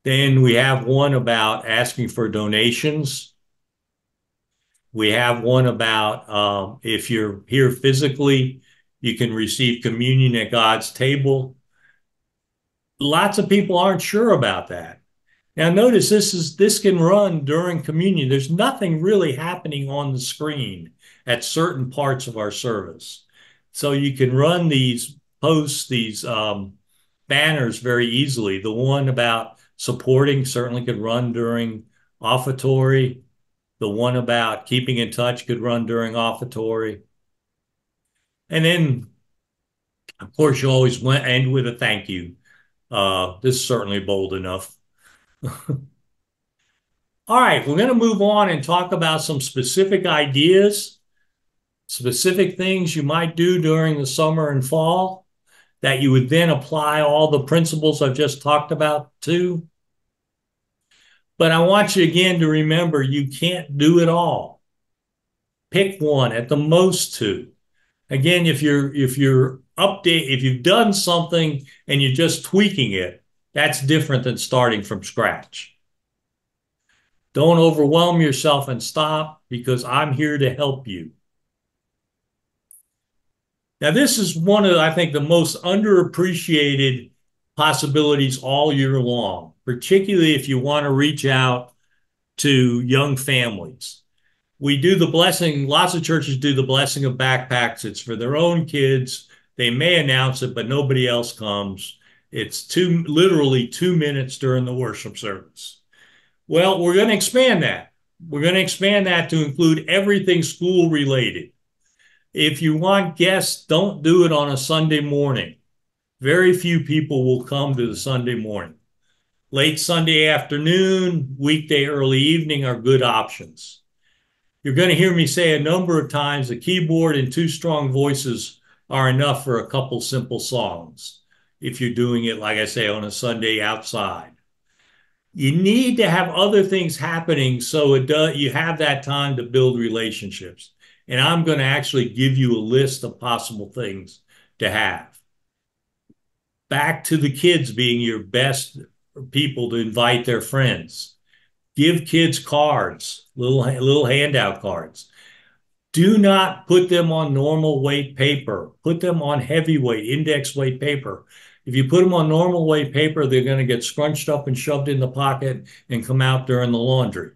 Then we have one about asking for donations. We have one about if you're here physically, you can receive communion at God's table. Lots of people aren't sure about that. Now notice this can run during communion. There's nothing really happening on the screen at certain parts of our service. So you can run these posts, these banners very easily. The one about supporting certainly could run during offertory. The one about keeping in touch could run during offertory. And then, of course, you always end with a thank you. This is certainly bold enough. All right, we're going to move on and talk about some specific ideas, specific things you might do during the summer and fall that you would then apply all the principles I've just talked about to. But I want you again to remember you can't do it all. Pick one, at the most two. Again, if you've done something and you're just tweaking it, that's different than starting from scratch. Don't overwhelm yourself and stop, because I'm here to help you. Now, this is one of, I think, the most underappreciated possibilities all year long, particularly if you want to reach out to young families. We do the blessing, lots of churches do the blessing of backpacks. It's for their own kids. They may announce it, but nobody else comes. It's literally 2 minutes during the worship service. Well, we're going to expand that. We're going to expand that to include everything school related. If you want guests, don't do it on a Sunday morning. Very few people will come to the Sunday morning. Late Sunday afternoon, weekday early evening are good options. You're going to hear me say a number of times the keyboard and two strong voices are enough for a couple simple songs if you're doing it, like I say, on a Sunday outside. You need to have other things happening so you have that time to build relationships. And I'm going to actually give you a list of possible things to have. Back to the kids being your best people to invite their friends. Give kids cards, little handout cards. Do not put them on normal weight paper. Put them on heavyweight, index weight paper. If you put them on normal weight paper, they're going to get scrunched up and shoved in the pocket and come out during the laundry.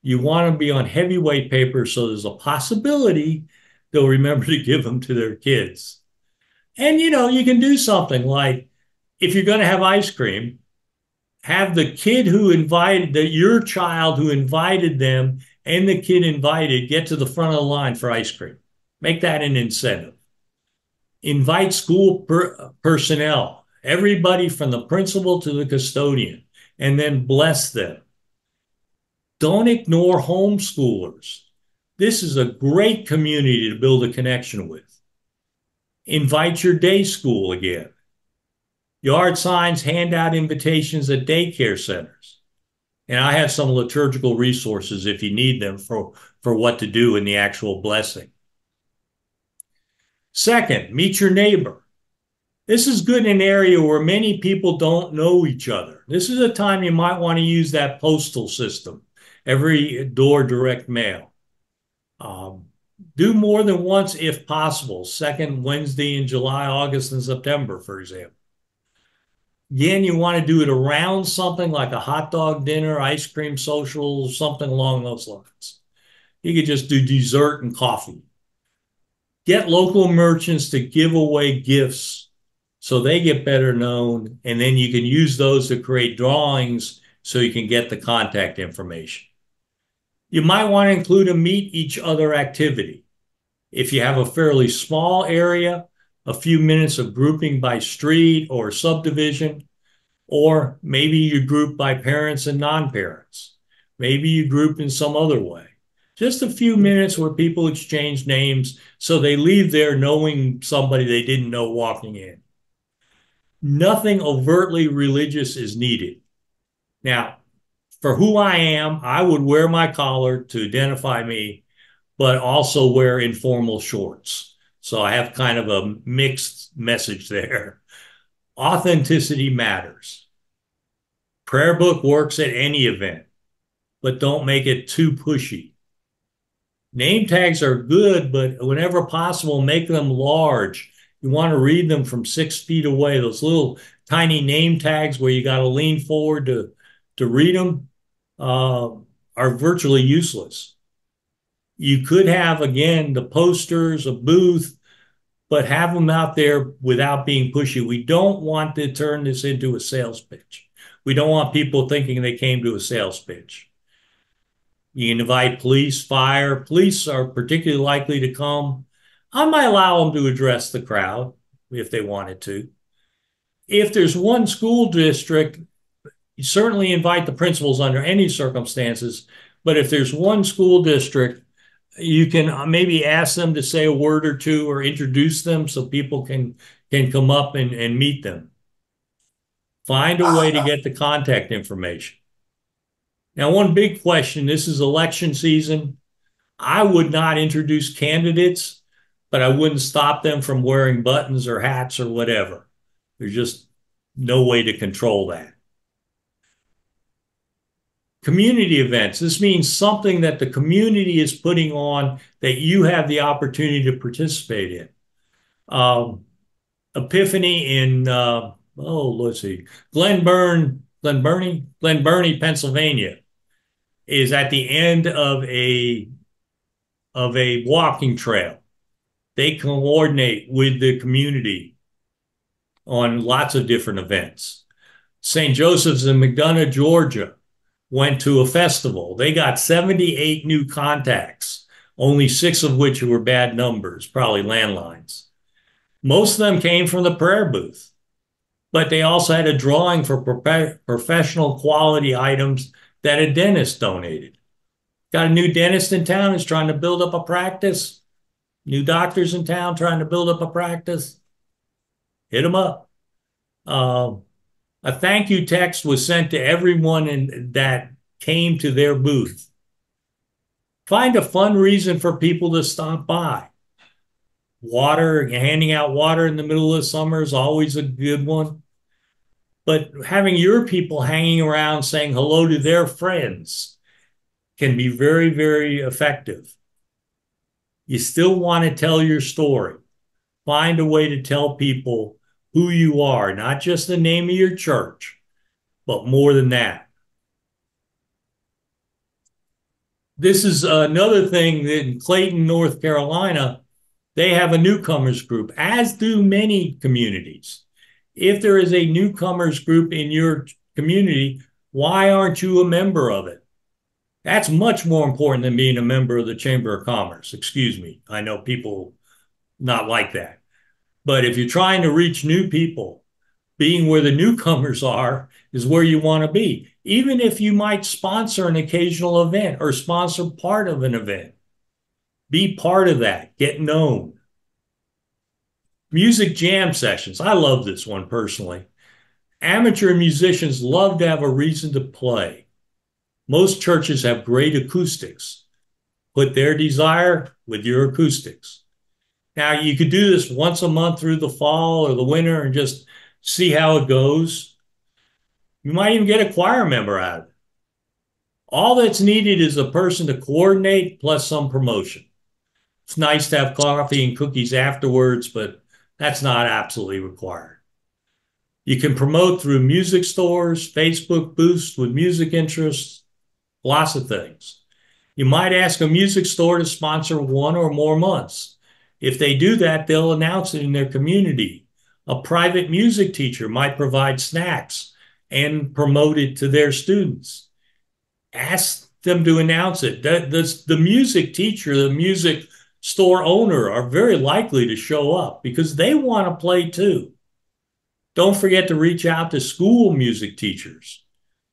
You want to be on heavyweight paper so there's a possibility they'll remember to give them to their kids. And, you can do something like, if you're going to have ice cream, have the kid your child who invited them and the kid invited get to the front of the line for ice cream. Make that an incentive. Invite school personnel, everybody from the principal to the custodian, and then bless them. Don't ignore homeschoolers. This is a great community to build a connection with. Invite your day school again. Yard signs, hand out invitations at daycare centers. And I have some liturgical resources if you need them for what to do in the actual blessing. Second, meet your neighbor. This is good in an area where many people don't know each other. This is a time you might want to use that postal system, every door direct mail. Um, do more than once if possible, second Wednesday in July, August, and September, for example. Again, you want to do it around something like a hot dog dinner, ice cream social, something along those lines. You could just do dessert and coffee. Get local merchants to give away gifts so they get better known, and then you can use those to create drawings so you can get the contact information. You might want to include a meet each other activity. If you have a fairly small area, a few minutes of grouping by street or subdivision, or maybe you group by parents and non-parents. Maybe you group in some other way. Just a few minutes where people exchange names so they leave there knowing somebody they didn't know walking in. Nothing overtly religious is needed. Now, for who I am, I would wear my collar to identify me, but also wear informal shorts. So I have kind of a mixed message there. Authenticity matters. Prayer book works at any event, but don't make it too pushy. Name tags are good, but whenever possible, make them large. You want to read them from 6 feet away. Those little tiny name tags where you got to lean forward to read them are virtually useless. You could have, again, the posters, a booth, but have them out there without being pushy. We don't want to turn this into a sales pitch. We don't want people thinking they came to a sales pitch. You can invite police, fire. Police are particularly likely to come. I might allow them to address the crowd if they wanted to. If there's one school district, you certainly invite the principals under any circumstances. But if there's one school district, you can maybe ask them to say a word or two or introduce them so people can come up and meet them. Find a way to get the contact information. Now, one big question, this is election season. I would not introduce candidates, but I wouldn't stop them from wearing buttons or hats or whatever. There's just no way to control that. Community events. This means something that the community is putting on that you have the opportunity to participate in. Epiphany in, let's see, Glen Burnie, Pennsylvania is at the end of a walking trail. They coordinate with the community on lots of different events. St. Joseph's in McDonough, Georgia, went to a festival. They got 78 new contacts, only 6 of which were bad numbers, probably landlines. Most of them came from the prayer booth, but they also had a drawing for professional quality items that a dentist donated. Got a new dentist in town who's trying to build up a practice. New doctors in town trying to build up a practice. Hit them up. A thank you text was sent to everyone that came to their booth. Find a fun reason for people to stop by. Water, handing out water in the middle of summer is always a good one. But having your people hanging around saying hello to their friends can be very, very effective. You still want to tell your story. Find a way to tell people who you are, not just the name of your church, but more than that. This is another thing that in Clayton, North Carolina, they have a newcomers group, as do many communities. If there is a newcomers group in your community, why aren't you a member of it? That's much more important than being a member of the Chamber of Commerce. Excuse me. I know people not like that. But if you're trying to reach new people, being where the newcomers are is where you want to be. even if you might sponsor an occasional event or sponsor part of an event. Be part of that, get known. Music jam sessions. I love this one personally. Amateur musicians love to have a reason to play. Most churches have great acoustics. Put their desire with your acoustics. Now, you could do this once a month through the fall or the winter and just see how it goes. You might even get a choir member out of it. All that's needed is a person to coordinate plus some promotion. It's nice to have coffee and cookies afterwards, but that's not absolutely required. You can promote through music stores, Facebook boosts with music interests, lots of things. You might ask a music store to sponsor one or more months. If they do that, they'll announce it in their community. A private music teacher might provide snacks and promote it to their students. Ask them to announce it. The music teacher, the music store owner are very likely to show up because they want to play too. Don't forget to reach out to school music teachers.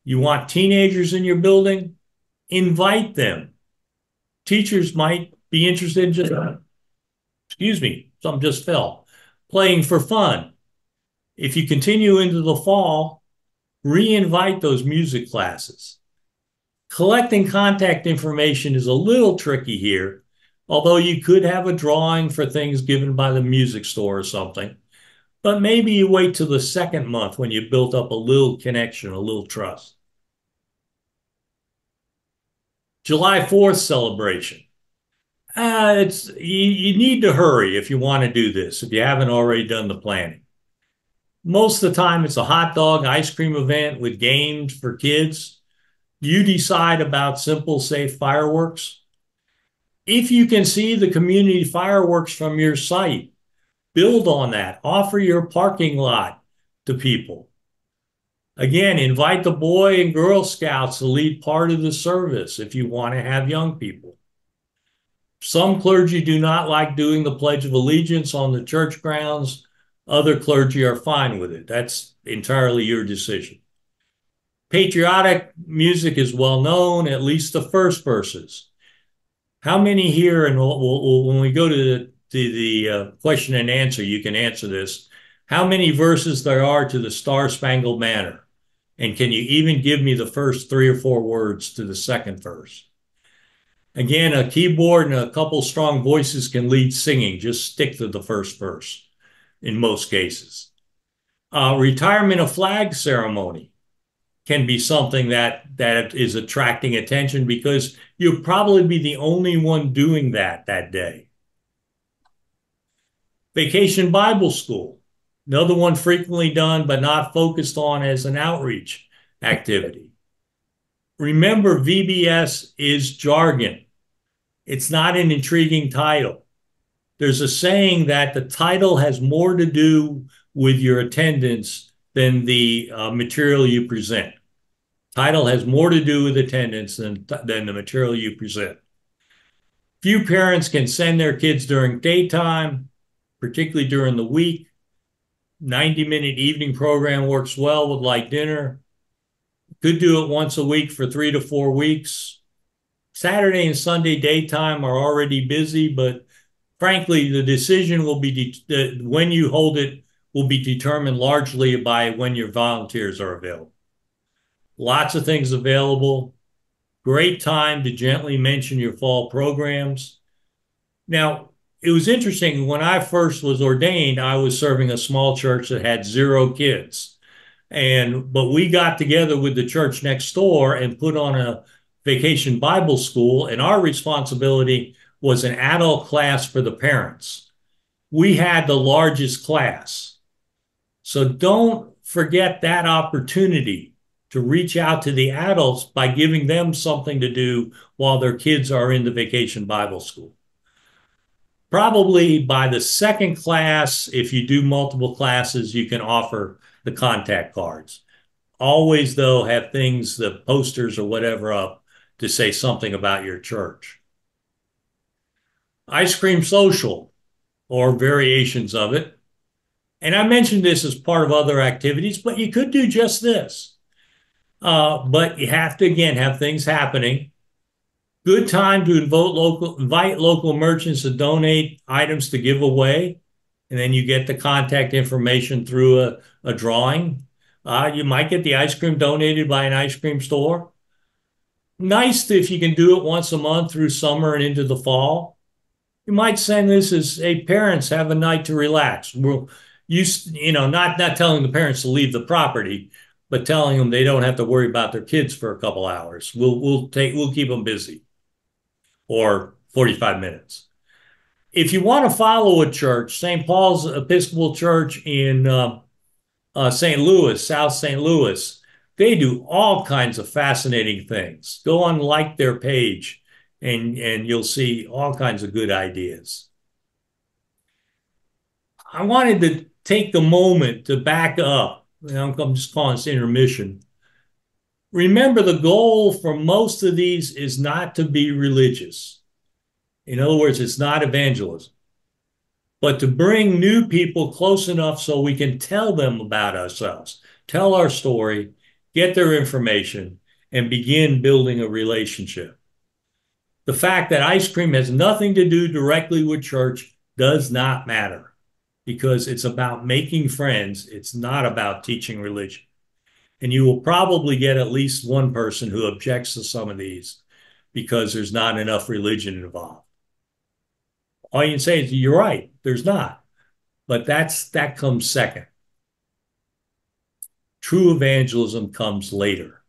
You want teenagers in your building? Invite them. Teachers might be interested in just, excuse me, some just fell, playing for fun. If you continue into the fall, re-invite those music classes. Collecting contact information is a little tricky here, although you could have a drawing for things given by the music store or something. But maybe you wait till the second month when you built up a little connection, a little trust. July 4th celebration. You need to hurry if you want to do this, if you haven't already done the planning. Most of the time, it's a hot dog ice cream event with games for kids. You decide about simple, safe fireworks. If you can see the community fireworks from your site, build on that. Offer your parking lot to people. Again, invite the Boy and Girl Scouts to lead part of the service if you want to have young people. Some clergy do not like doing the Pledge of Allegiance on the church grounds. Other clergy are fine with it. That's entirely your decision. Patriotic music is well known, at least the first verses. How many here, and when we go to the question and answer, you can answer this. How many verses there are to the Star Spangled Banner? And can you even give me the first 3 or 4 words to the second verse? Again, a keyboard and a couple strong voices can lead singing. Just stick to the first verse in most cases. Retirement of flag ceremony can be something that is attracting attention because you'll probably be the only one doing that day. Vacation Bible School, another one frequently done but not focused on as an outreach activity. Remember, VBS is jargon. It's not an intriguing title. There's a saying that the title has more to do with your attendance than the material you present. Title has more to do with attendance than the material you present. Few parents can send their kids during daytime, particularly during the week. 90-minute evening program works well with light dinner. Could do it once a week for 3 to 4 weeks. Saturday and Sunday daytime are already busy, but frankly, the decision will be when you hold it will be determined largely by when your volunteers are available. Lots of things available. Great time to gently mention your fall programs. Now, it was interesting. When I first was ordained, I was serving a small church that had 0 kids. But we got together with the church next door and put on a vacation Bible school, and our responsibility was an adult class for the parents. We had the largest class. So don't forget that opportunity to reach out to the adults by giving them something to do while their kids are in the vacation Bible school. Probably by the second class, if you do multiple classes, you can offer the contact cards. Always, though, have things, the posters or whatever up to say something about your church. Ice cream social or variations of it. And I mentioned this as part of other activities, but you could do just this. But you have to, again, have things happening. Good time to invite local merchants to donate items to give away. And then you get the contact information through a drawing. You might get the ice cream donated by an ice cream store. Nice if you can do it once a month through summer and into the fall. You might send this as, hey, parents, have a night to relax. Not telling the parents to leave the property, but telling them they don't have to worry about their kids for a couple hours. We'll keep them busy, or 45 minutes. If you want to follow a church, St. Paul's Episcopal Church in St. Louis, South St. Louis, they do all kinds of fascinating things. Go on, like their page, and you'll see all kinds of good ideas. I wanted to take the moment to back up. I'm just calling this intermission. Remember, the goal for most of these is not to be religious. In other words, it's not evangelism, but to bring new people close enough so we can tell them about ourselves, tell our story, get their information, and begin building a relationship. The fact that ice cream has nothing to do directly with church does not matter because it's about making friends. It's not about teaching religion. And you will probably get at least one person who objects to some of these because there's not enough religion involved. All you can say is, you're right, there's not. But that comes second. True evangelism comes later.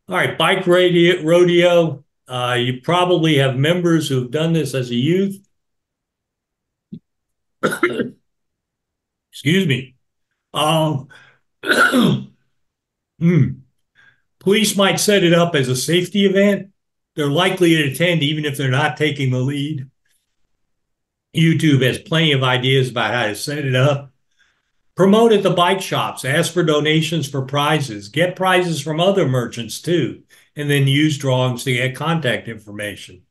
All right, bike rodeo. You probably have members who've done this as a youth. Excuse me. Um, Police might set it up as a safety event. They're likely to attend even if they're not taking the lead. YouTube has plenty of ideas about how to set it up. Promote at the bike shops. Ask for donations for prizes. Get prizes from other merchants too. And then use drawings to get contact information.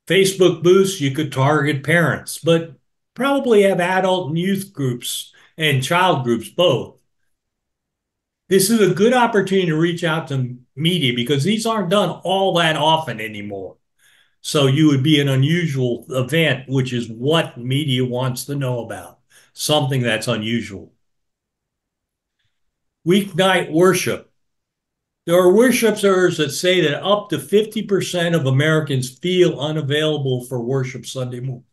Facebook boosts, you could target parents, but probably have adult and youth groups and child groups both. This is a good opportunity to reach out to media because these aren't done all that often anymore. So you would be an unusual event, which is what media wants to know about, something that's unusual. Weeknight worship. There are worshipers that say that up to 50% of Americans feel unavailable for worship Sunday morning.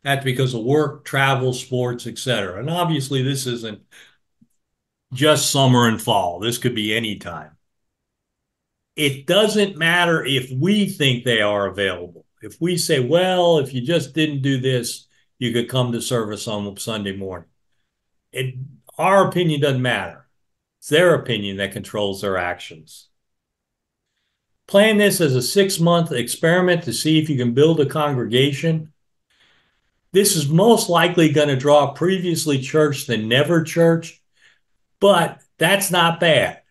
That's because of work, travel, sports, etc. And obviously, this isn't just summer and fall. This could be any time. It doesn't matter if we think they are available. If we say, well, if you just didn't do this, you could come to service on Sunday morning. Our opinion doesn't matter. It's their opinion that controls their actions. Plan this as a 6-month experiment to see if you can build a congregation. This is most likely going to draw previously churched than never churched, but that's not bad.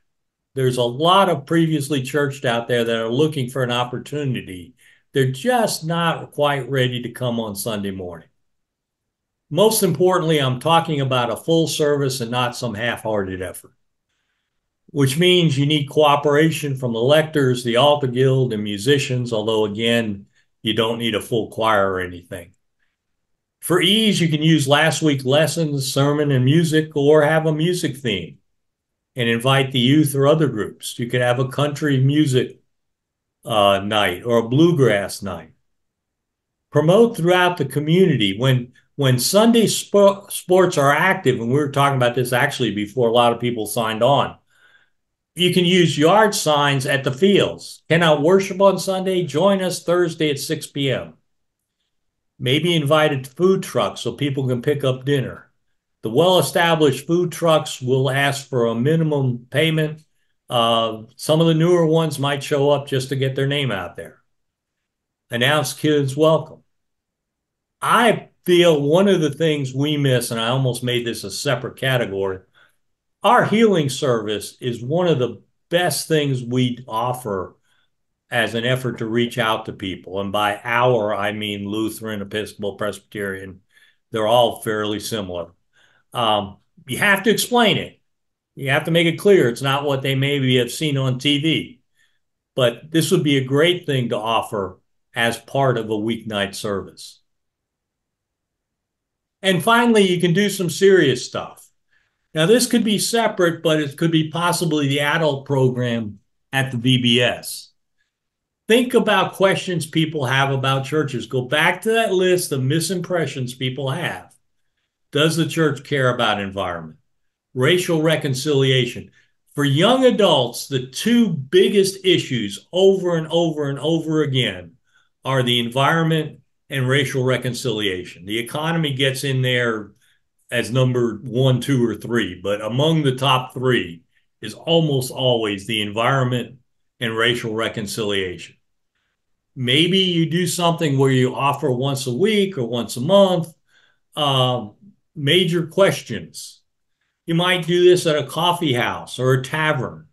There's a lot of previously churched out there that are looking for an opportunity. They're just not quite ready to come on Sunday morning. Most importantly, I'm talking about a full service and not some half-hearted effort, which means you need cooperation from the lectors, the altar guild, and musicians, although again, you don't need a full choir or anything. For ease, you can use last week's lessons, sermon, and music, or have a music theme and invite the youth or other groups. You could have a country music night or a bluegrass night. Promote throughout the community. When Sunday sports are active, and we were talking about this actually before a lot of people signed on, you can use yard signs at the fields. Cannot worship on Sunday? Join us Thursday at 6 p.m. Maybe invited food trucks so people can pick up dinner. The well-established food trucks will ask for a minimum payment. Some of the newer ones might show up just to get their name out there. Announce kids welcome. I feel one of the things we miss, and I almost made this a separate category, our healing service is one of the best things we offer as an effort to reach out to people. And by our, I mean Lutheran, Episcopal, Presbyterian. They're all fairly similar. You have to explain it. You have to make it clear it's not what they maybe have seen on TV, but this would be a great thing to offer as part of a weeknight service. And finally, you can do some serious stuff. Now, this could be separate, but it could be possibly the adult program at the VBS. Think about questions people have about churches. Go back to that list of misimpressions people have. Does the church care about environment? Racial reconciliation. For young adults, the two biggest issues over and over and over again are the environment and racial reconciliation. The economy gets in there as number one, two, or three, but among the top three is almost always the environment and racial reconciliation. Maybe you do something where you offer once a week or once a month major questions. You might do this at a coffee house or a tavern.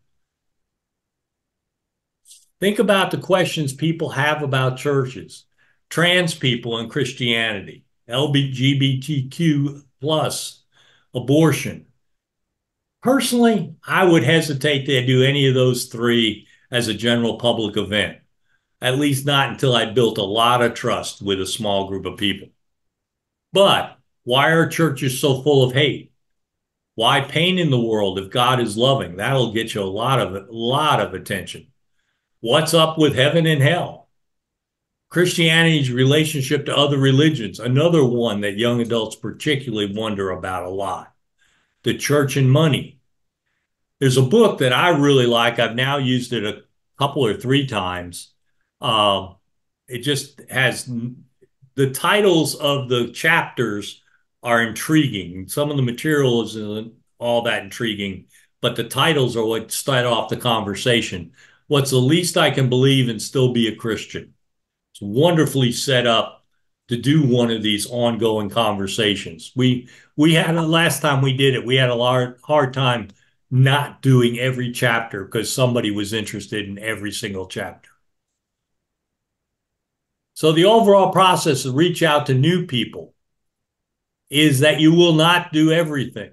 Think about the questions people have about churches, trans people and Christianity, LGBTQ plus, abortion. Personally, I would hesitate to do any of those three as a general public event, at least not until I built a lot of trust with a small group of people. But why are churches so full of hate? Why pain in the world if God is loving? That'll get you a lot of attention. What's up with heaven and hell? Christianity's relationship to other religions, another one that young adults particularly wonder about a lot. The church and money. There's a book that I really like. I've now used it a couple or three times. Uh, it just has the titles of the chapters are intriguing. Some of the material isn't all that intriguing, but the titles are what start off the conversation. What's the least I can believe and still be a Christian? It's wonderfully set up to do one of these ongoing conversations. We had last time we did it, we had a hard time not doing every chapter because somebody was interested in every single chapter. So the overall process to reach out to new people is that you will not do everything.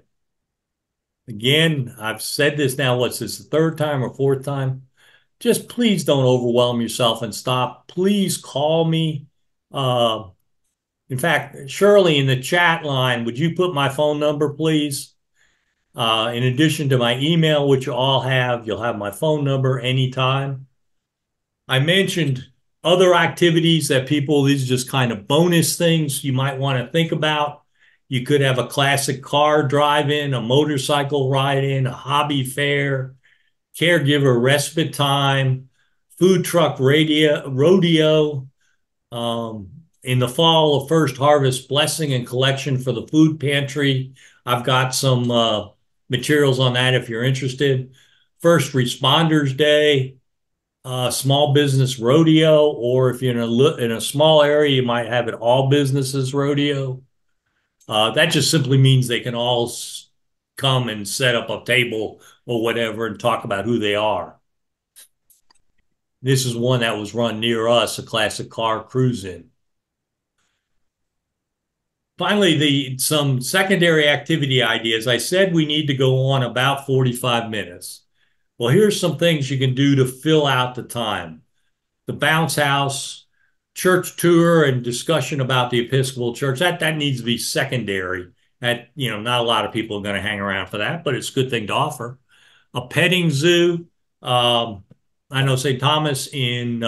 Again, I've said this now, what's this, the third time or fourth time? Just please don't overwhelm yourself and stop. Please call me. In fact, Shirley, in the chat line, would you put my phone number, please? In addition to my email, which you all have, you'll have my phone number anytime. I mentioned other activities that people, these are just kind of bonus things you might want to think about. You could have a classic car drive-in, a motorcycle ride-in, a hobby fair, caregiver respite time, food truck rodeo. In the fall, a first harvest blessing and collection for the food pantry. I've got some materials on that if you're interested. First Responders Day, small business rodeo, or if you're in a small area, you might have it all businesses rodeo. That just simply means they can all come and set up a table or whatever and talk about who they are. This is one that was run near us, a classic car cruise-in. Finally, some secondary activity ideas. I said we need to go on about 45 minutes. Well, here's some things you can do to fill out the time. The bounce house, church tour, and discussion about the Episcopal Church. That needs to be secondary. That, not a lot of people are going to hang around for that, but it's a good thing to offer. A petting zoo. I know St. Thomas in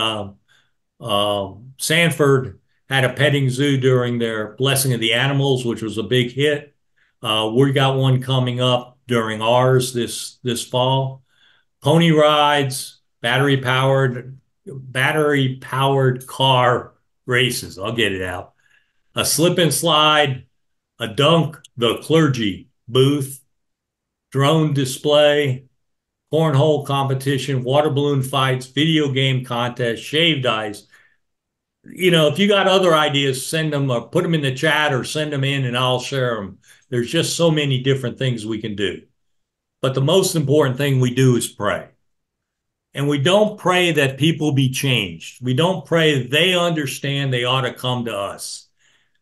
Sanford had a petting zoo during their Blessing of the Animals, which was a big hit. We got one coming up during ours this fall. Pony rides, battery powered car races. I'll get it out. A slip and slide, a dunk, the clergy booth, drone display, cornhole competition, water balloon fights, video game contest, shaved ice. If you got other ideas, send them or put them in the chat or send them in and I'll share them. There's just so many different things we can do. But the most important thing we do is pray. And we don't pray that people be changed. We don't pray they understand they ought to come to us.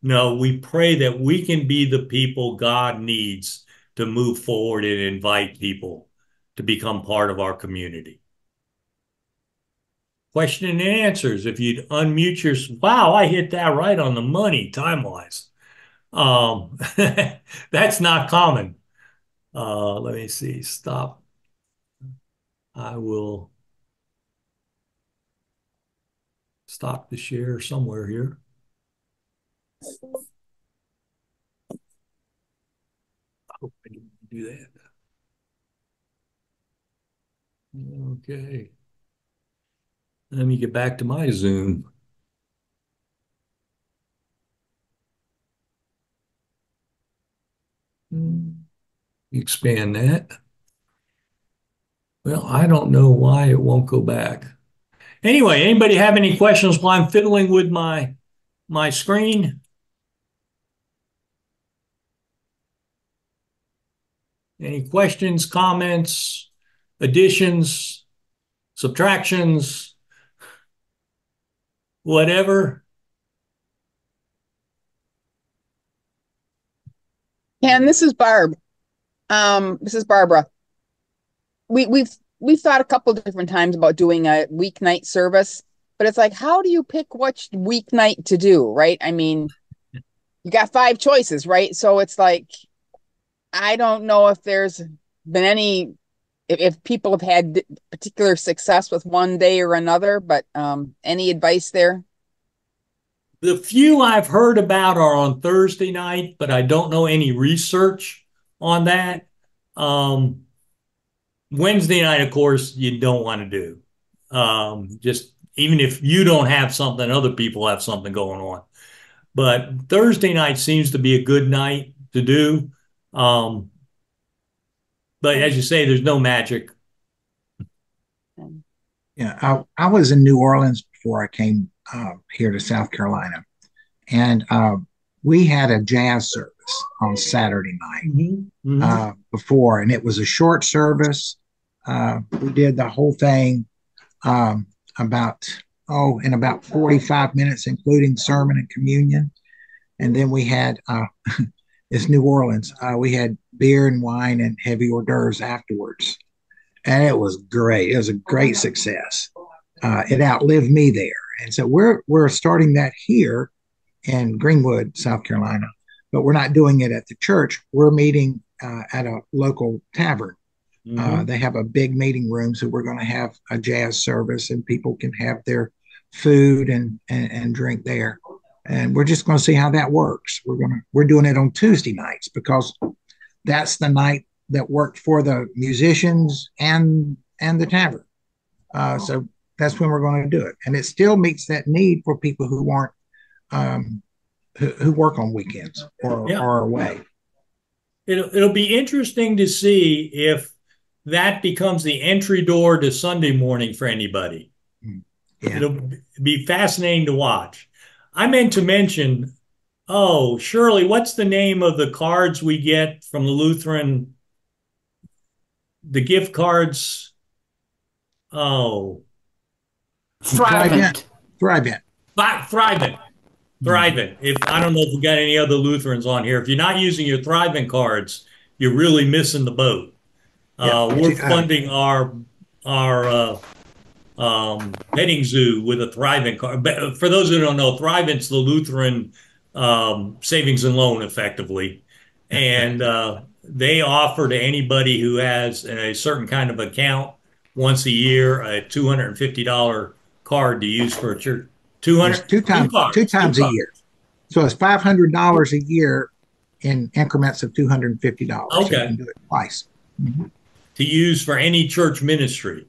No, we pray that we can be the people God needs to move forward and invite people to become part of our community. Question and answers. If you'd unmute your, wow, I hit that right on the money time-wise. That's not common. Let me see, stop. I will stop the share somewhere here. I hope I didn't do that. Okay. Let me get back to my Zoom. Expand that. Well, I don't know why it won't go back. Anyway, anybody have any questions while I'm fiddling with my screen? Any questions, comments, additions, subtractions, whatever? Ken, this is Barb. This is Barbara. We've thought a couple different times about doing a weeknight service, but it's like, how do you pick which weeknight to do, right? I mean, you got 5 choices, right? So it's like, I don't know if there's been any, if people have had particular success with one day or another, but any advice there? The few I've heard about are on Thursday night, but I don't know any research on that. Wednesday night, of course, you don't want to do. Just even if you don't have something, other people have something going on. But Thursday night seems to be a good night to do. But as you say, there's no magic. Yeah, I was in New Orleans before I came here to South Carolina, and we had a jazz service on Saturday night before, and it was a short service. We did the whole thing about in about 45 minutes, including sermon and communion, and then we had it's New Orleans. We had beer and wine and heavy hors d'oeuvres afterwards, and it was great. It was a great success. It outlived me there, and so we're starting that here in Greenwood, South Carolina, but we're not doing it at the church. We're meeting at a local tavern. They have a big meeting room, so we're going to have a jazz service, and people can have their food and drink there. And we're just going to see how that works. We're doing it on Tuesday nights because that's the night that worked for the musicians and the tavern. So that's when we're going to do it, and it still meets that need for people who aren't who work on weekends or are away. It'll be interesting to see if that becomes the entry door to Sunday morning for anybody. Yeah. It'll be fascinating to watch. I meant to mention, Shirley, what's the name of the cards we get from the Lutheran? The gift cards. Oh. Thrivent. Thrivent. If I don't know if we got any other Lutherans on here. If you're not using your Thrivent cards, you're really missing the boat. We're funding our petting zoo with a Thrivent card. But for those who don't know, Thrivent's the Lutheran savings and loan, effectively, and they offer to anybody who has a certain kind of account once a year a $250 card to use for a church. 200 two times a year. So it's $500 a year in increments of $250. Okay. So you can do it twice. To use for any church ministry.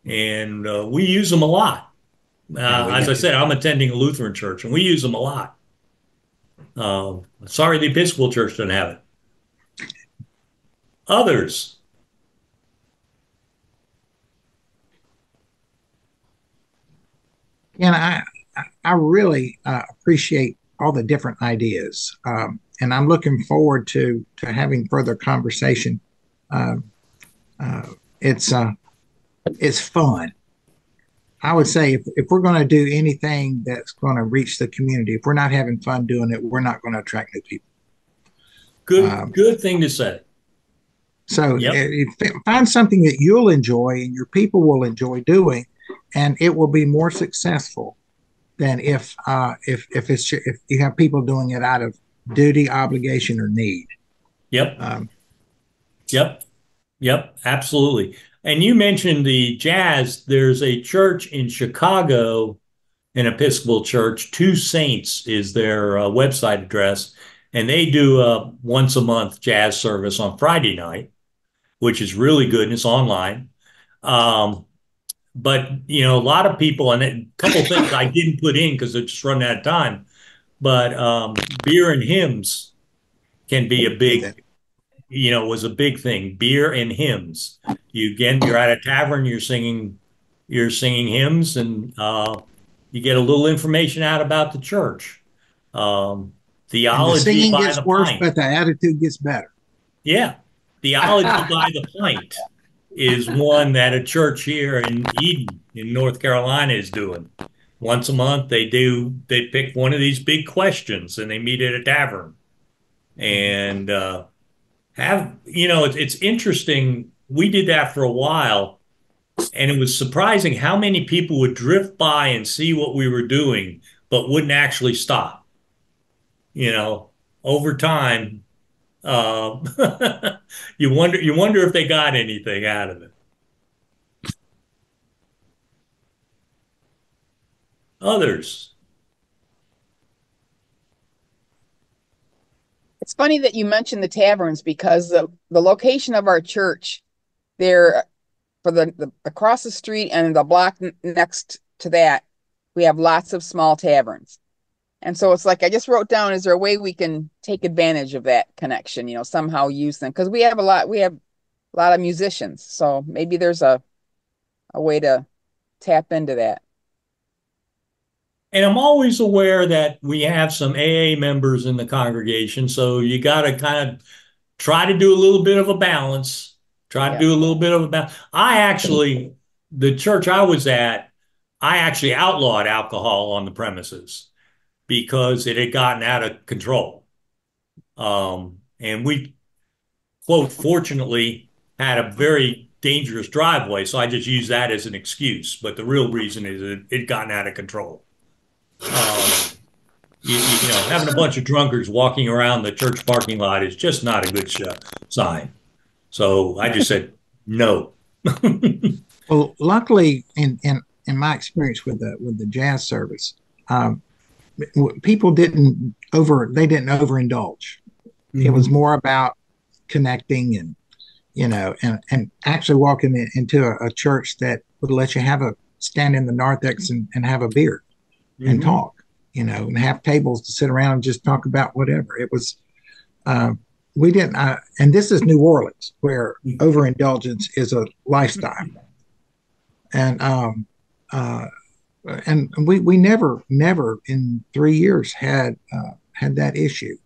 And we use them a lot. As I said, I'm attending a Lutheran church, and we use them a lot. Sorry the Episcopal Church doesn't have it. Others. And I really appreciate all the different ideas, and I'm looking forward to having further conversation. It's fun. I would say if we're going to do anything that's going to reach the community, if we're not having fun doing it, we're not going to attract new people. Good thing to say. So Yep. find something that you'll enjoy and your people will enjoy doing, and it will be more successful than if you have people doing it out of duty, obligation, or need. Yep. Um, Yep. Yep. Absolutely. And you mentioned the jazz. There's a church in Chicago, an Episcopal church. Two Saints is their website address. And they do a once a month jazz service on Friday night, which is really good. And it's online. Um, but, a lot of people, and a couple things I didn't put in because they're just running out of time, but beer and hymns can be a that, big, was a big thing. Beer and hymns. You're at a tavern, you're singing hymns, and you get a little information out about the church. Um, and the theology singing by gets the worse, pint. but the attitude gets better. Yeah, theology by the pint is one that a church here in Eden, in North Carolina, is doing. Once a month, they pick one of these big questions and they meet at a tavern and it's interesting. We did that for a while, and it was surprising how many people would drift by and see what we were doing, but wouldn't actually stop. You know, over time, uh, you wonder if they got anything out of it. Others, It's funny that you mentioned the taverns because the location of our church there for the across the street and the block next to that, we have lots of small taverns. And so it's like I just wrote down, is there a way we can take advantage of that connection, somehow use them? Because we have a lot of musicians. So maybe there's a way to tap into that. and I'm always aware that we have some AA members in the congregation, so you got to kind of try to do a little bit of a balance. Try to Yeah. do a little bit of a balance. The church I was at, I actually outlawed alcohol on the premises because it had gotten out of control. And we, quote, fortunately had a very dangerous driveway. So I just use that as an excuse. But the real reason is it gotten out of control. Um, Having a bunch of drunkards walking around the church parking lot is just not a good sign. So I just said no. Well, luckily, in my experience with the jazz service, um, people didn't overindulge. It was Mhm. more about connecting and and actually walking into a church that would let you have a stand in the narthex and have a beer and Mhm. talk, and have tables to sit around and just talk about whatever. It was, uh, we didn't, and this is New Orleans where overindulgence is a lifestyle. And, uh, and we never in 3 years had that issue.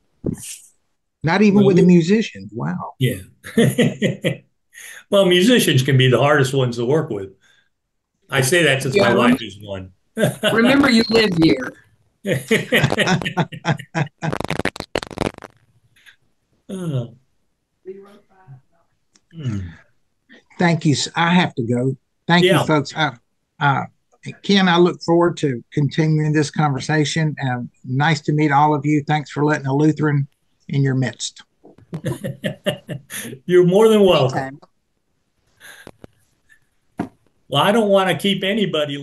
Not even with the Well, musicians. Wow. yeah. Well, musicians can be the hardest ones to work with. I say that since my Yeah, wife is one. remember you live here. Oh, hmm. Thank you. I have to go. Thank you, Yeah. folks. Uh, Ken, I look forward to continuing this conversation. Nice to meet all of you. Thanks for letting a Lutheran in your midst. You're more than welcome. Anytime. Well, I don't want to keep anybody